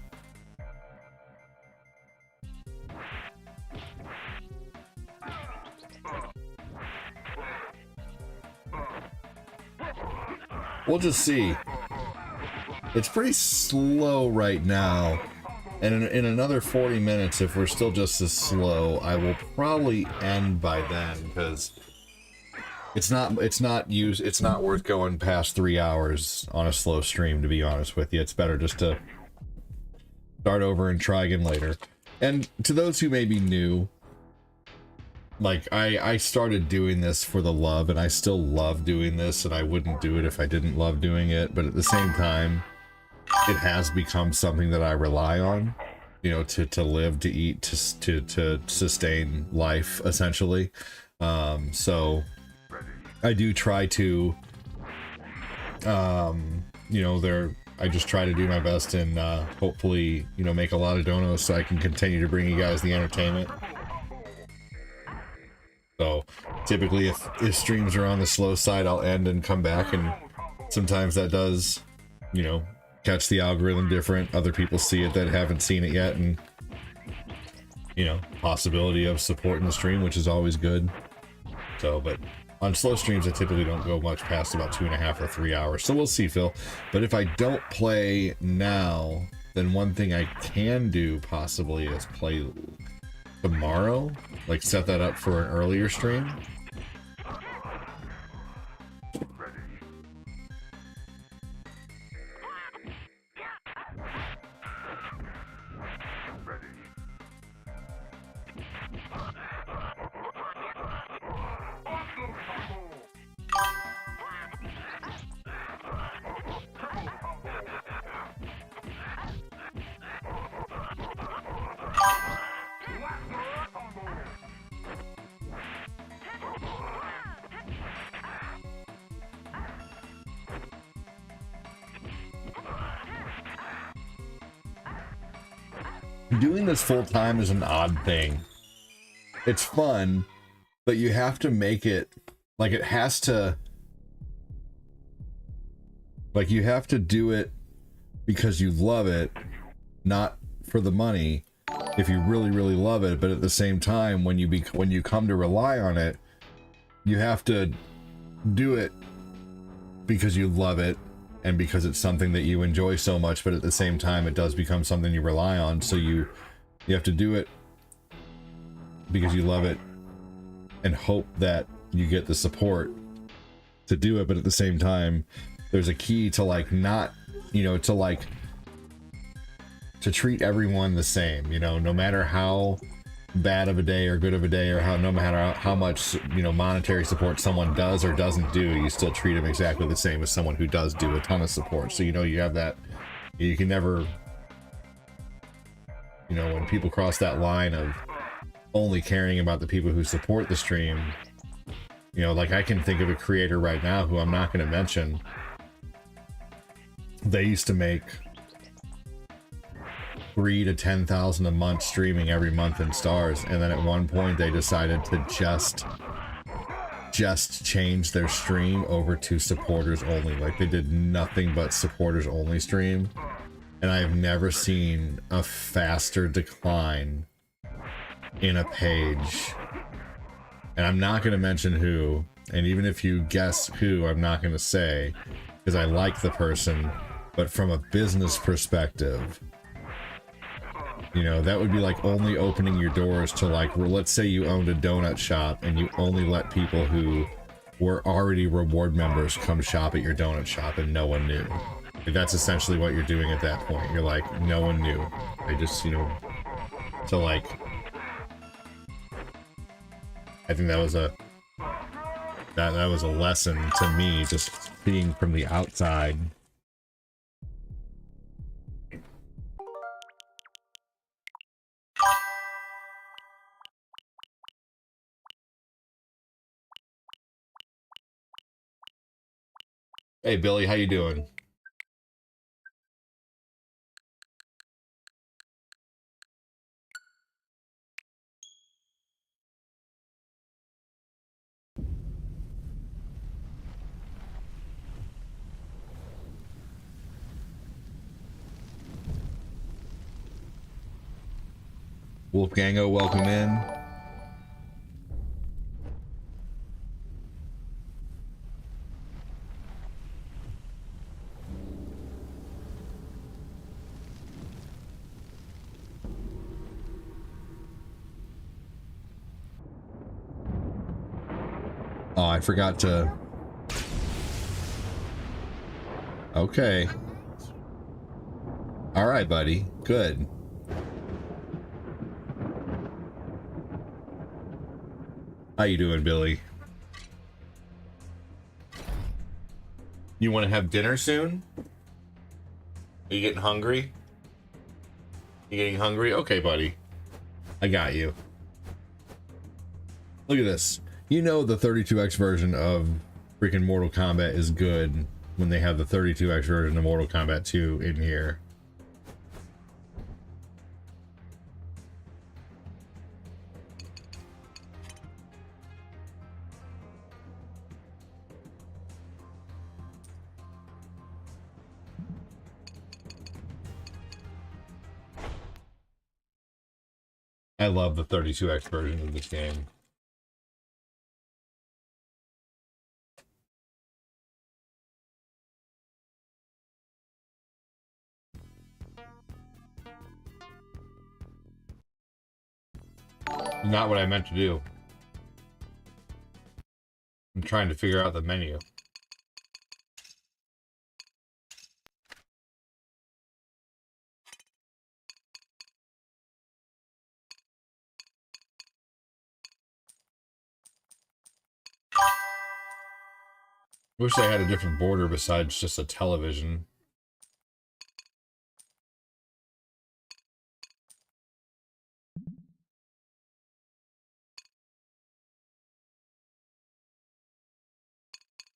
We'll just see. It's pretty slow right now. And in another 40 minutes, if we're still just as slow, I will probably end by then, because it's not worth going past 3 hours on a slow stream, to be honest with you. It's better just to start over and try again later. And to those who may be new, like, I started doing this for the love, and I still love doing this, and I wouldn't do it if I didn't love doing it, but at the same time, it has become something that I rely on, you know, to live, to eat, to sustain life, essentially. So I do try to, you know, I just try to do my best and hopefully, you know, make a lot of donos so I can continue to bring you guys the entertainment. So typically if streams are on the slow side, I'll end and come back, and sometimes that does, you know, catch the algorithm different. Other people see it that haven't seen it yet, and, you know, possibility of supporting the stream, which is always good. So, but on slow streams, I typically don't go much past about 2.5 or 3 hours. So we'll see, Phil. But if I don't play now, then one thing I can do possibly is play tomorrow, like set that up for an earlier stream. doing this full time is an odd thing. It's fun, but you have to make it like it has to, like you have to do it because you love it, not for the money. If you really, really love it, but at the same time, when you come to rely on it, you have to do it because you love it and because it's something that you enjoy so much, but at the same time it does become something you rely on, so you have to do it because you love it and hope that you get the support to do it, but at the same time there's a key to like not, you know, to like to treat everyone the same, you know, no matter how bad of a day or good of a day, or no matter how much, you know, monetary support someone does or doesn't do, you still treat them exactly the same as someone who does do a ton of support. So, you know, you have that, you can never, you know, when people cross that line of only caring about the people who support the stream, you know, like I can think of a creator right now who I'm not going to mention. They used to make 3 to 10,000 a month streaming every month in stars, and then at one point they decided to just change their stream over to supporters only. Like they did nothing but supporters only stream, and I've never seen a faster decline in a page. And I'm not going to mention who, and even if you guess who, I'm not going to say because I like the person, but from a business perspective, you know, that would be like only opening your doors to like, well, let's say you owned a donut shop and you only let people who were already reward members come shop at your donut shop and no one knew. That's essentially what you're doing at that point. You're like, no one knew. They just, you know, so like, I think that was a lesson to me, just seeing from the outside. Hey Billy, how you doing? Wolfgango, welcome in. Oh, I forgot to... Okay. All right, buddy. Good. How you doing, Billy? You want to have dinner soon? Are you getting hungry? You getting hungry? Okay, buddy. I got you. Look at this. You know the 32X version of freaking Mortal Kombat is good when they have the 32X version of Mortal Kombat 2 in here. I love the 32X version of this game. Not what I meant to do. I'm trying to figure out the menu. Wish I had a different border besides just a television.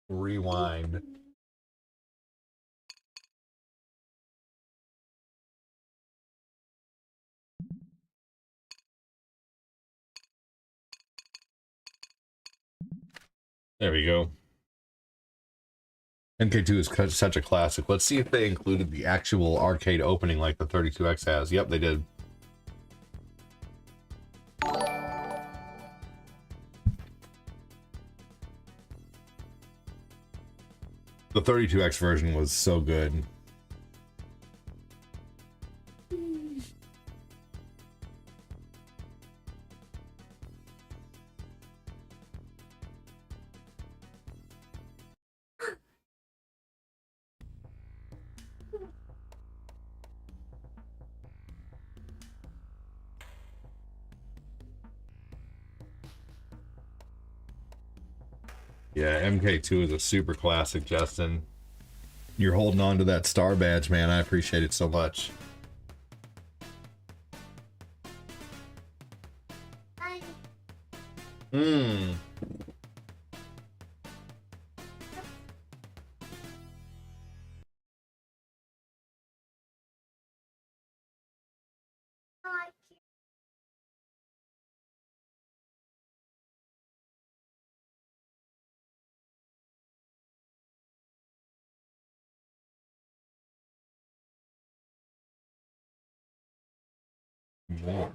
Rewind. There we go. MK2 is such a classic. Let's see if they included the actual arcade opening like the 32X has. Yep, they did. The 32X version was so good. Yeah, MK2 is a super classic, Justin. You're holding on to that star badge, man. I appreciate it so much. Hi. Mmm. Hi. More.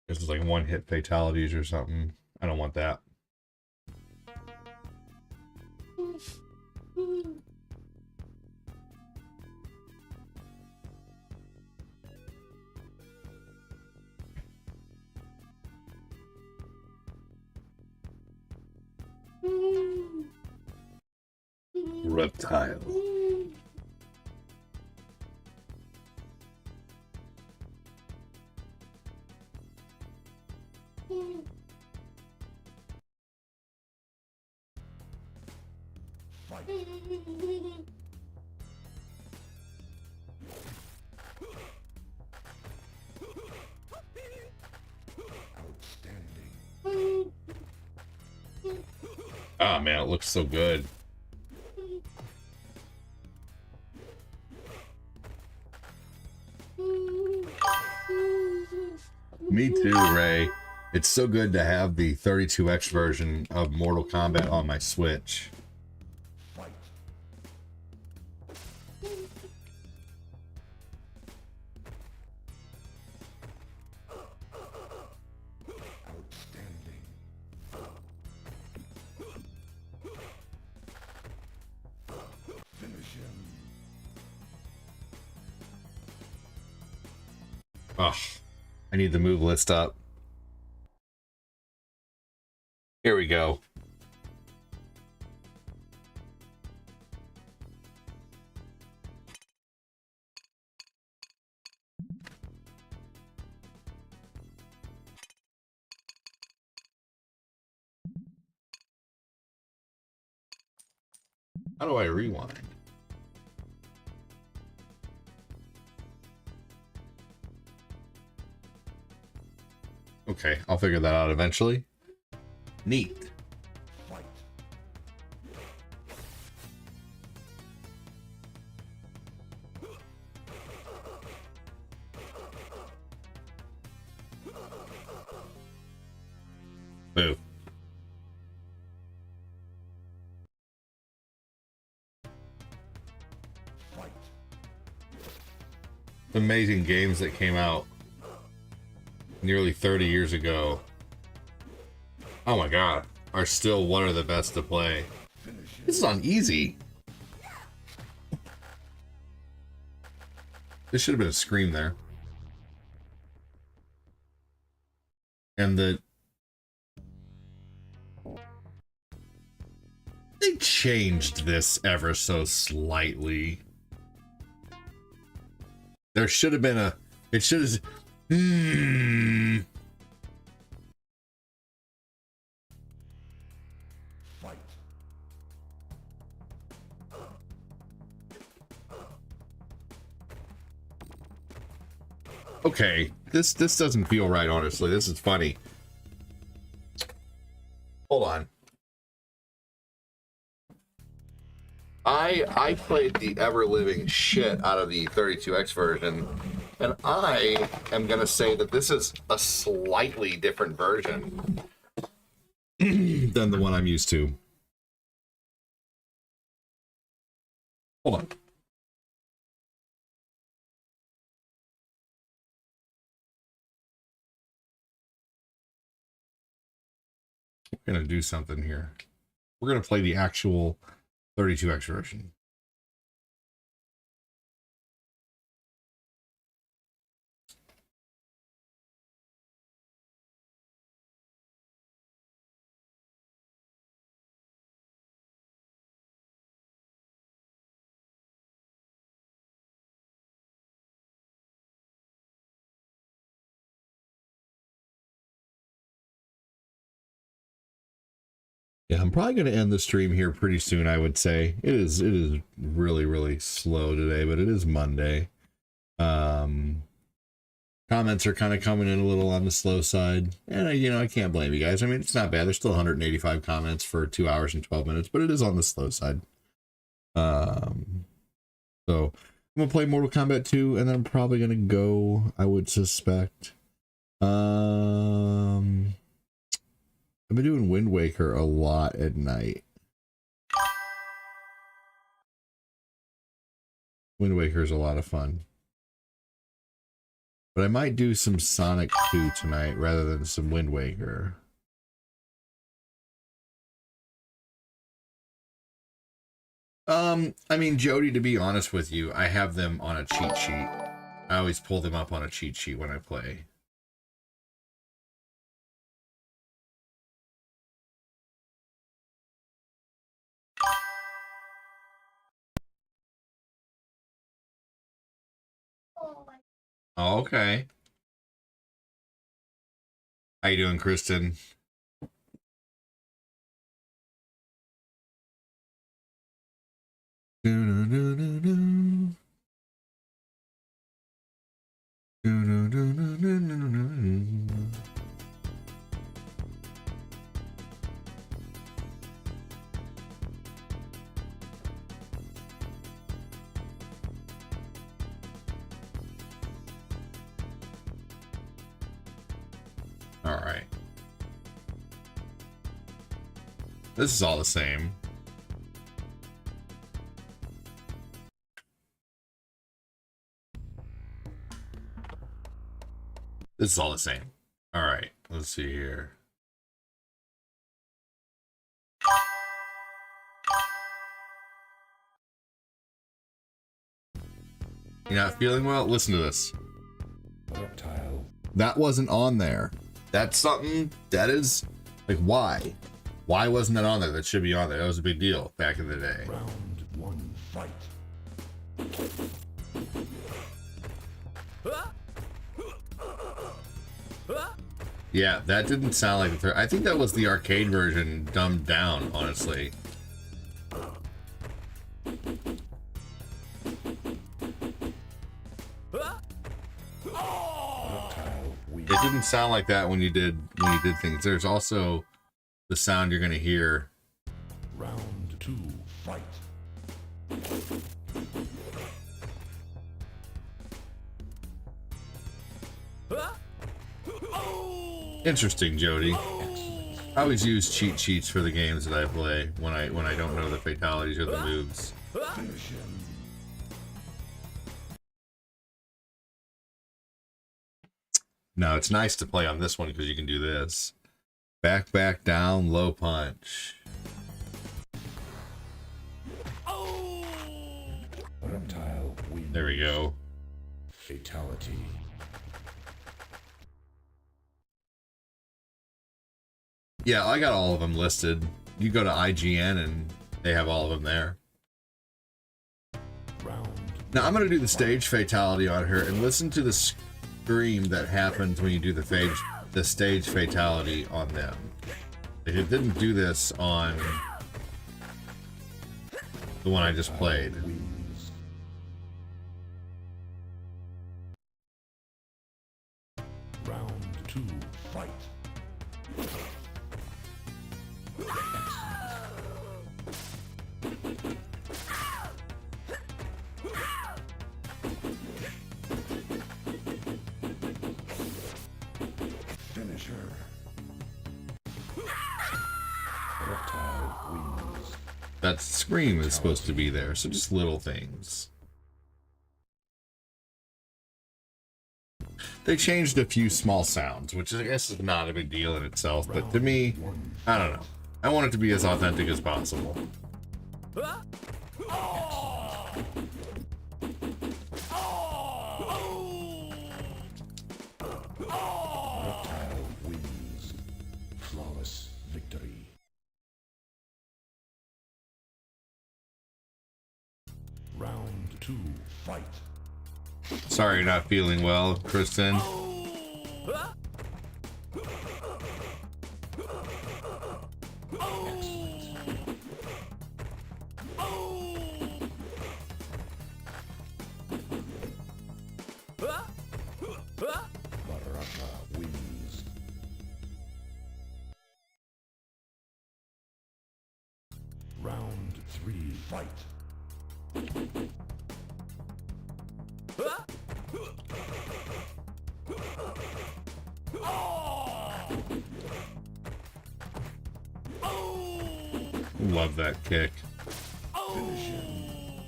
This is like one hit fatalities or something. I don't want that. Reptile. Ah, man, it looks so good. Me too, Ray. It's so good to have the 32X version of Mortal Kombat on my Switch. Ugh, I need the move list up. Here we go. How do I rewind? Okay, I'll figure that out eventually. Neat. Boo. Amazing games that came out nearly 30 years ago. Oh my god, are still one of the best to play. This is on easy. This should have been a scream there. And they changed this ever so slightly. There should have been it should have, Okay, this doesn't feel right, honestly. This is funny. Hold on. I played the ever-living shit out of the 32X version, And I am going to say that this is a slightly different version than the one I'm used to. Hold on. We're going to do something here. We're going to play the actual 32X version. Yeah, I'm probably going to end the stream here pretty soon, I would say. It is really, really slow today, but it is Monday. Comments are kind of coming in a little on the slow side. And, I can't blame you guys. I mean, it's not bad. There's still 185 comments for 2 hours and 12 minutes, but it is on the slow side. So I'm going to play Mortal Kombat 2, and then I'm probably going to go, I would suspect. I've been doing Wind Waker a lot at night. Wind Waker is a lot of fun. But I might do some Sonic 2 tonight rather than some Wind Waker. I mean, Jody, to be honest with you, I have them on a cheat sheet. I always pull them up on a cheat sheet when I play. Oh, okay. How you doing, Kristen? All right. This is all the same. This is all the same. All right, let's see here. You're not feeling well? Listen to this. Reptile. That wasn't on there. That's something that is like, why? Why wasn't that on there? That should be on there. That was a big deal back in the day. Round one, fight. Yeah, that didn't sound like the third. I think that was the arcade version dumbed down, honestly. It didn't sound like that when you did things. There's also the sound you're gonna hear. Round two, fight. Interesting, Jody. I always use cheat sheets for the games that I play when I don't know the fatalities or the moves. No, it's nice to play on this one because you can do this. Back, back, down, low punch. Reptile wins. There we go. Fatality. Yeah, I got all of them listed. You go to IGN and they have all of them there. Round. Now I'm going to do the stage fatality on her and listen to the scream that happens when you do the stage fatality on them. It didn't do this on the one I just played. Wins. Round two, fight. that scream is supposed to be there. So just little things. They changed a few small sounds, which I guess is not a big deal in itself, but to me, I don't know. I want it to be as authentic as possible. Reptile wins. Flawless victory. Round 2, fight. Sorry you're not feeling well, Kristen. Baraka wins. Round 3, fight. Love that kick. Finish him.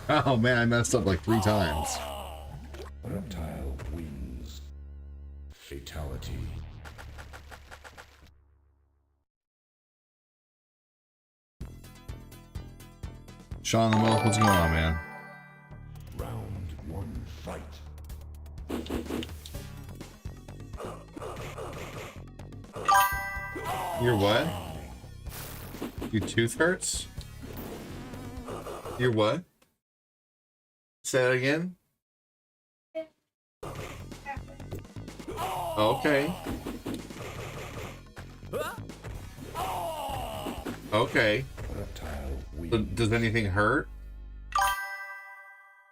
Oh man, I messed up like 3 times. Reptile wins. Fatality. Sean the Milk, what's going on, man? Round 1, fight. Your what? Your tooth hurts? Your what? Say that again? Okay. Okay. Reptile wins. So does anything hurt?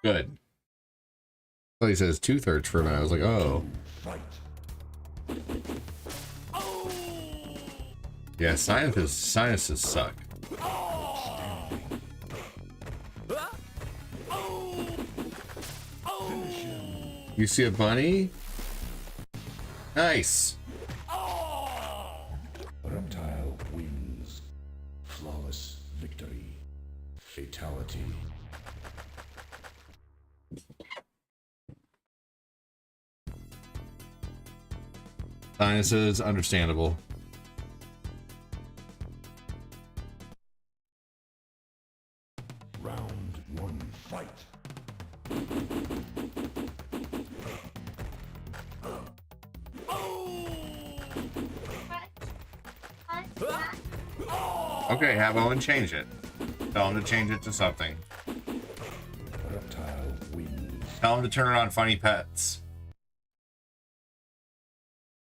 Good. I thought he said his tooth hurts for a minute. I was like, oh. Fight. Yeah, sinuses suck. Finish him. You see a bunny? Nice. Reptile wins. Flawless victory. Fatality. Sinuses, understandable. Round 1, fight. Okay, have Owen change it. Tell him to change it to something. Reptile wins. Tell him to turn it on Funny Pets.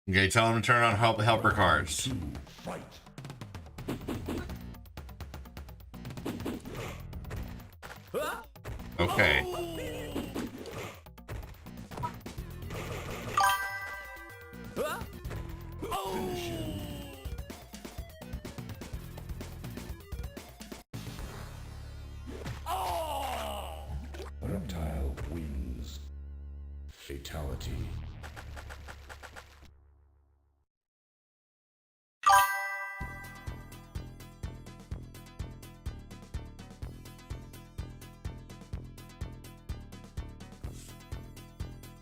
Okay, tell him to turn on Helper Cars. 2, fight. Okay. Finish him. Reptile wins. Fatality.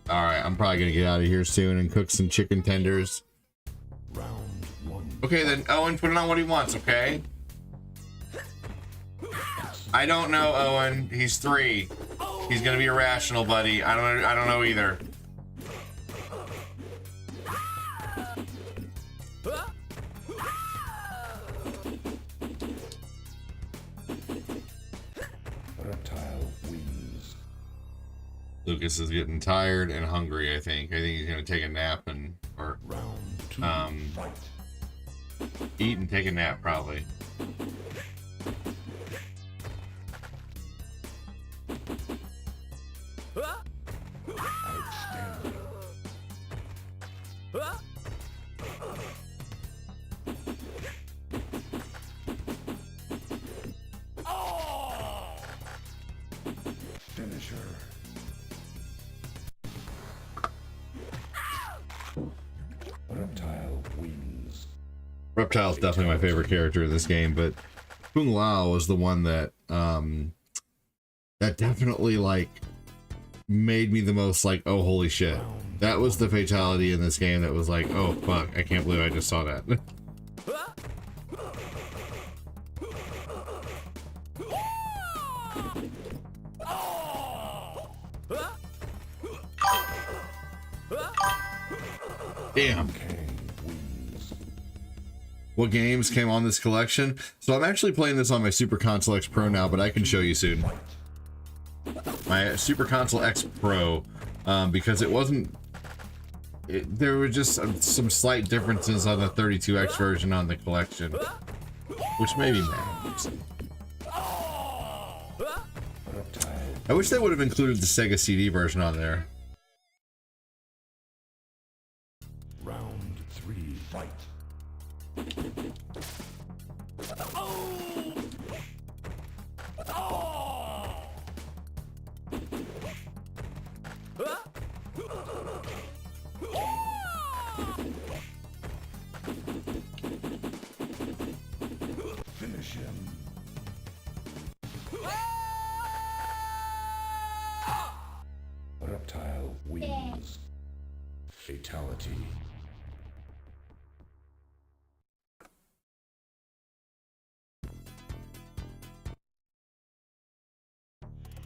Alright, I'm probably gonna get out of here soon and cook some chicken tenders. Round 1. Okay, then Owen, put it on what he wants, okay? I don't know, Owen. He's 3. He's gonna be irrational, buddy. I don't know either. Reptile wins. Lucas is getting tired and hungry, I think. I think he's gonna take a nap or Round 2, fight. eat and take a nap, probably. Outstanding. Finisher. Reptile wins. Reptile's definitely my favorite character in this game, but Kung Lao was the one that that definitely like made me the most like, oh holy shit. That was the fatality in this game that was like, oh fuck, I can't believe I just saw that. Damn. What games came on this collection? So I'm actually playing this on my Super Console X Pro now, but I can show you soon. My Super Console X Pro, because it wasn't... there were just some slight differences on the 32X version on the collection, which made me mad. I wish they would have included the Sega CD version on there. Round 3, fight. Finish him. Reptile wins. Fatality.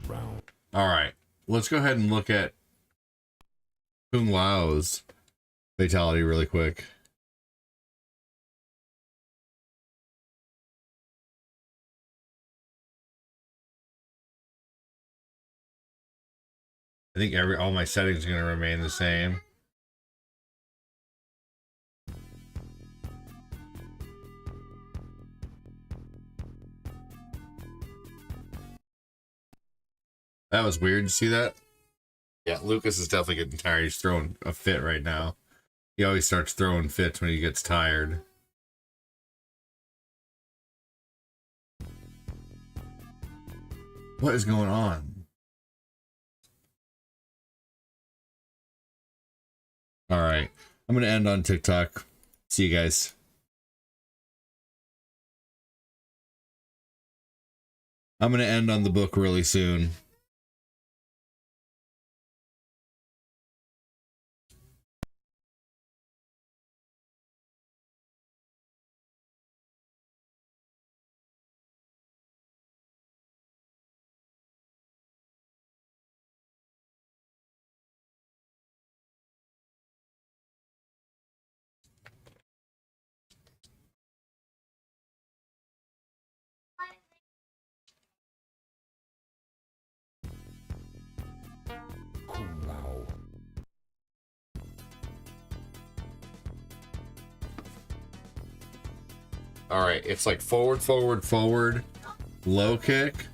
Round. All right, let's go ahead and look at Kung Lao's fatality really quick. I think all my settings are going to remain the same. That was weird. You see that? Yeah, Lucas is definitely getting tired. He's throwing a fit right now. He always starts throwing fits when he gets tired. What is going on? All right, I'm going to end on TikTok. See you guys. I'm going to end on the book really soon. Kung Lao. All right, it's like forward, forward, forward, low kick.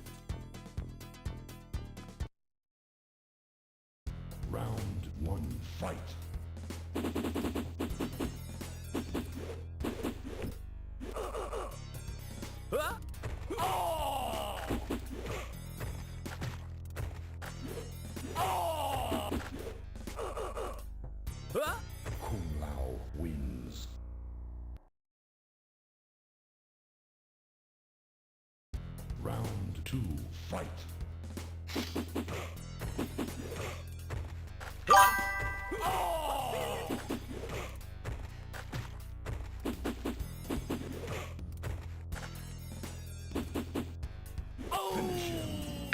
Round 1, fight. Kung Lao wins. Round 2, fight. Finish him.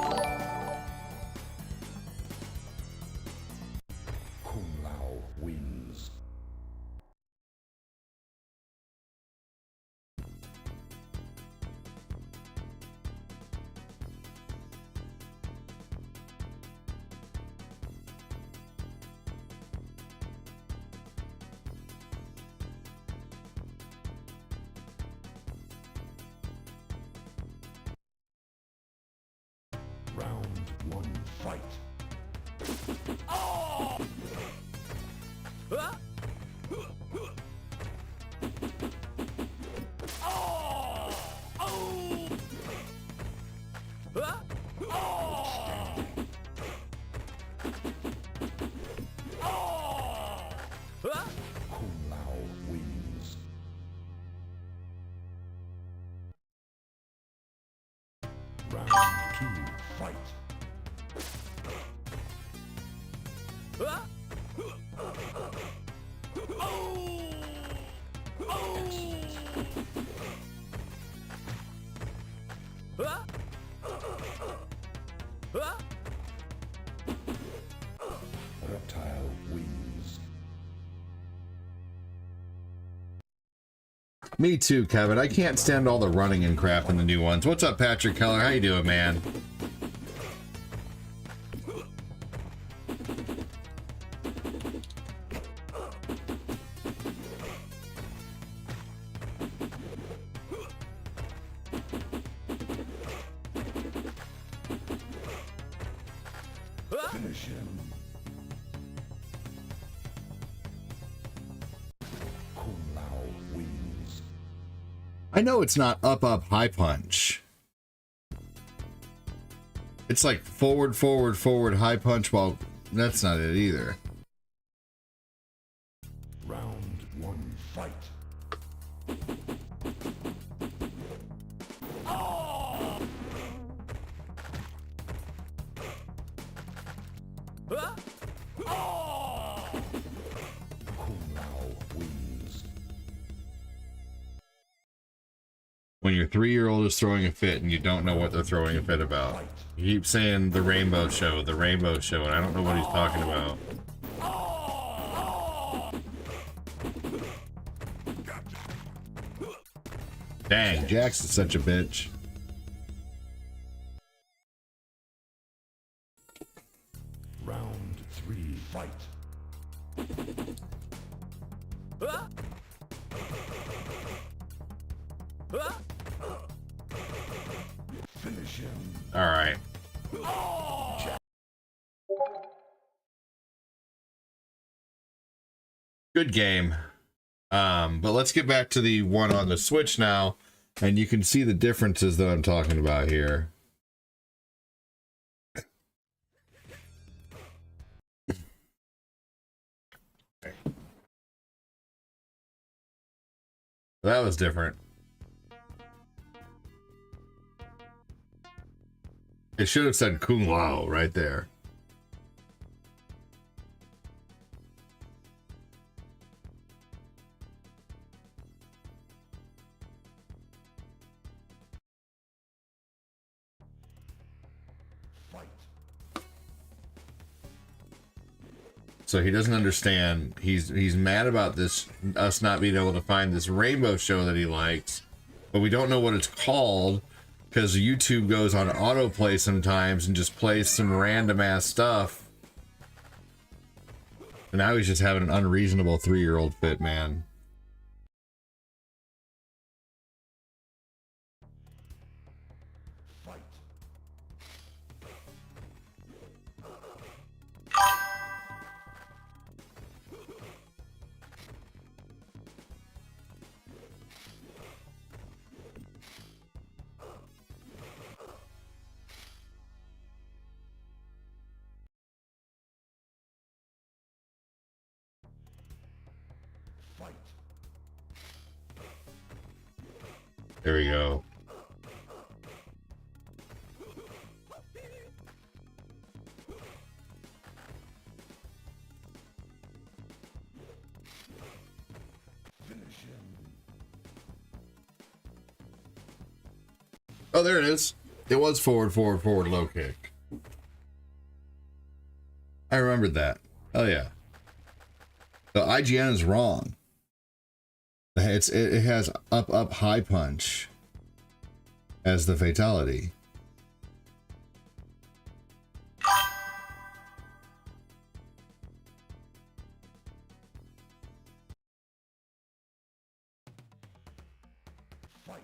Kung Lao wins. Round 1, fight. Kung Lao wins. Reptile wins. Me too, Kevin. I can't stand all the running and crap in the new ones. What's up, Patrick Keller? How you doing, man? Finish him. Kung Lao wins. I know it's not up, up, high punch. It's like forward, forward, forward, high punch. Well, that's not it either. Round one, fight. Kung Lao wins. When your 3-year-old is throwing a fit and you don't know what they're throwing a fit about. You keep saying the rainbow show, and I don't know what he's talking about. Dang, Jax is such a bitch. Round three, fight. Finish him. All right. Good game. But let's get back to the one on the Switch now, and you can see the differences that I'm talking about here. That was different. It should have said Kung Lao right there. Fight. So he doesn't understand. He's mad about this, us not being able to find this rainbow show that he likes, but we don't know what it's called because YouTube goes on autoplay sometimes and just plays some random ass stuff. And now he's just having an unreasonable 3-year-old fit, man. Fight. Fight. There we go. Finish him. Oh, there it is. It was forward, forward, forward, low kick. I remembered that. Oh yeah. The IGN is wrong. It has up, up, high punch as the fatality. Fight.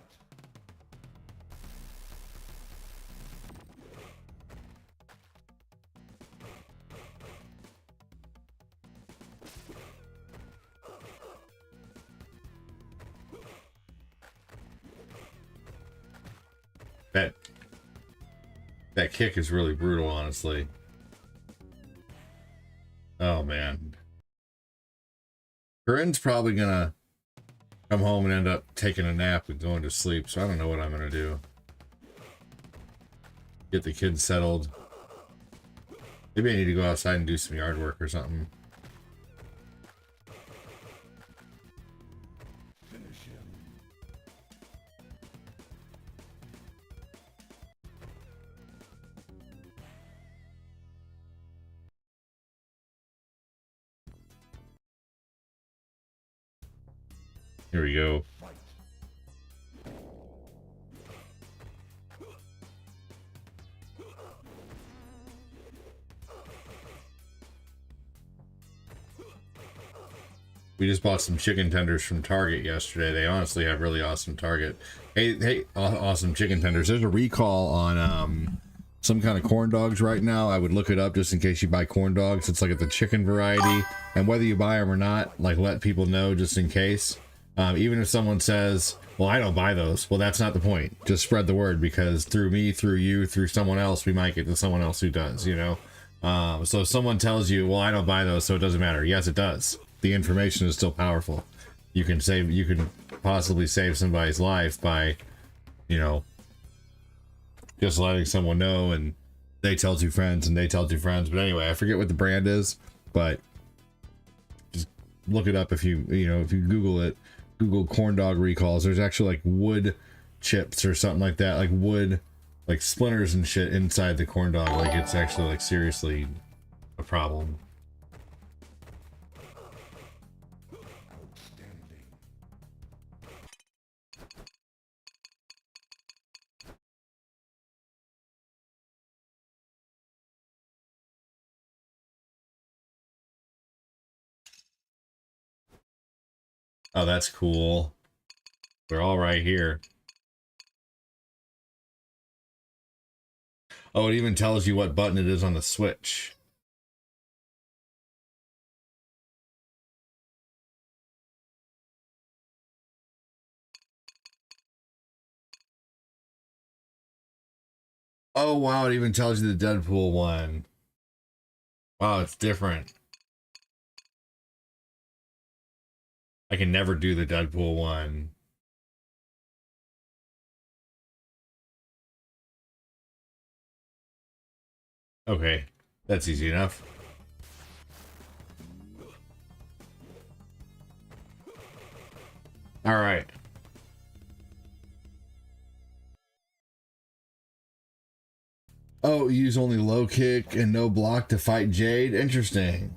That kick is really brutal, honestly. Oh man. Corinne's probably gonna come home and end up taking a nap and going to sleep, so I don't know what I'm gonna do. Get the kids settled. Maybe I need to go outside and do some yard work or something. Finish him. Here we go. Fight. We just bought some chicken tenders from Target yesterday. They honestly have really awesome awesome chicken tenders. There's a recall on some kind of corn dogs right now. I would look it up just in case you buy corn dogs. It's like at the chicken variety, and whether you buy them or not, like let people know just in case. Even if someone says, well, I don't buy those, well, that's not the point. Just spread the word, because through me, through you, through someone else, we might get to someone else who does, you know. So if someone tells you, well, I don't buy those, so it doesn't matter. Yes, it does. The information is still powerful. You can possibly save somebody's life by, you know, just letting someone know, and they tell two friends and they tell two friends. But anyway, I forget what the brand is, but just look it up if you Google it. Google corn dog recalls. There's actually like wood chips or something like that, like wood, like splinters and shit inside the corn dog. Like it's actually like seriously a problem. Outstanding. Oh, that's cool. They're all right here. Oh, it even tells you what button it is on the Switch. Oh, wow, it even tells you the Deadpool one. Wow, it's different. I can never do the Deadpool one. Okay, that's easy enough. All right. Oh, use only low kick and no block to fight Jade. Interesting.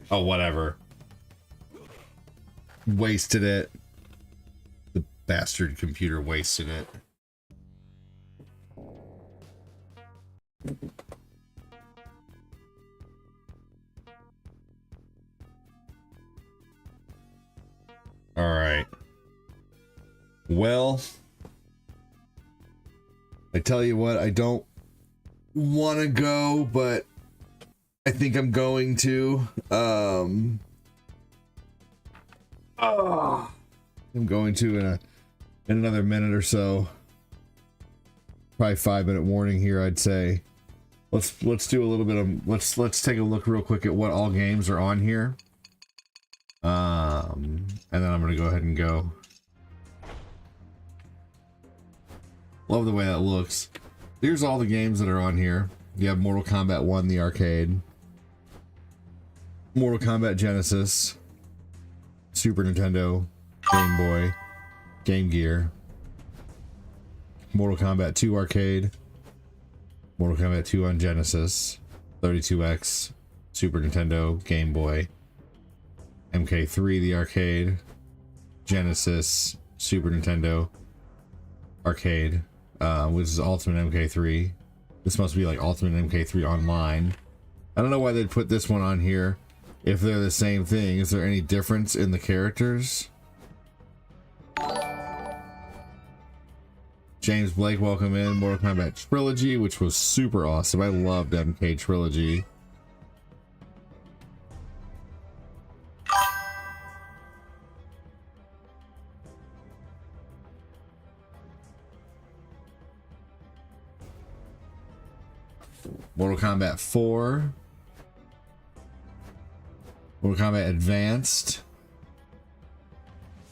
Oh, whatever. Wasted it. The bastard computer wasted it. All right. Well, I tell you what, I don't want to go, but I think I'm going to. I'm going to in another minute or so. Probably 5-minute warning here, I'd say. Let's do a little bit of let's take a look real quick at what all games are on here. And then I'm gonna go ahead and go. Love the way that looks. Here's all the games that are on here. You have Mortal Kombat 1, the arcade. Mortal Kombat Genesis. Super Nintendo. Game Boy. Game Gear. Mortal Kombat 2 arcade. Mortal Kombat 2 on Genesis. 32X. Super Nintendo. Game Boy. MK3, the arcade. Genesis. Super Nintendo. Arcade. Which is Ultimate MK3. This must be like Ultimate MK3 Online. I don't know why they'd put this one on here if they're the same thing. Is there any difference in the characters? James Blake, welcome in. Mortal Kombat Trilogy, which was super awesome. I loved MK Trilogy. Mortal Kombat 4. Mortal Kombat Advanced.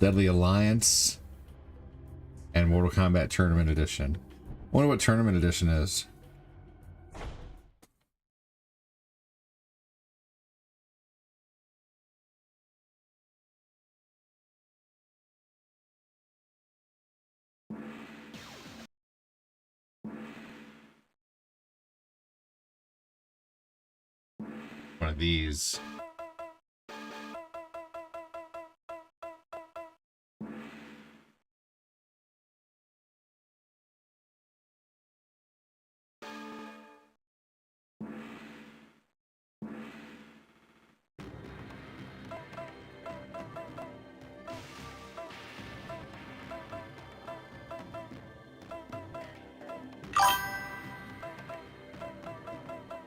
Deadly Alliance. And Mortal Kombat Tournament Edition. I wonder what Tournament Edition is. One of these.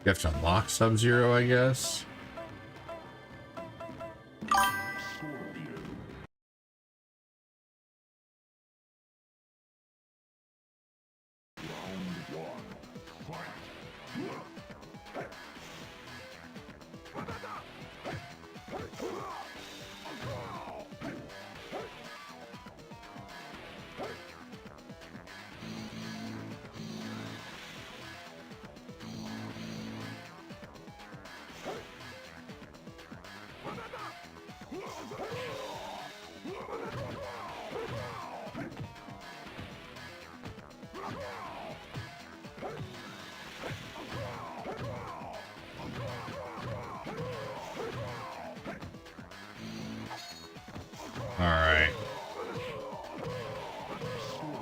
You have to unlock Sub-Zero, I guess.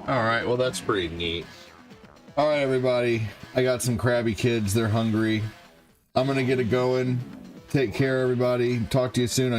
Alright, well that's pretty neat. Alright everybody, I got some crabby kids, they're hungry. I'm gonna get it going. Take care everybody, talk to you soon.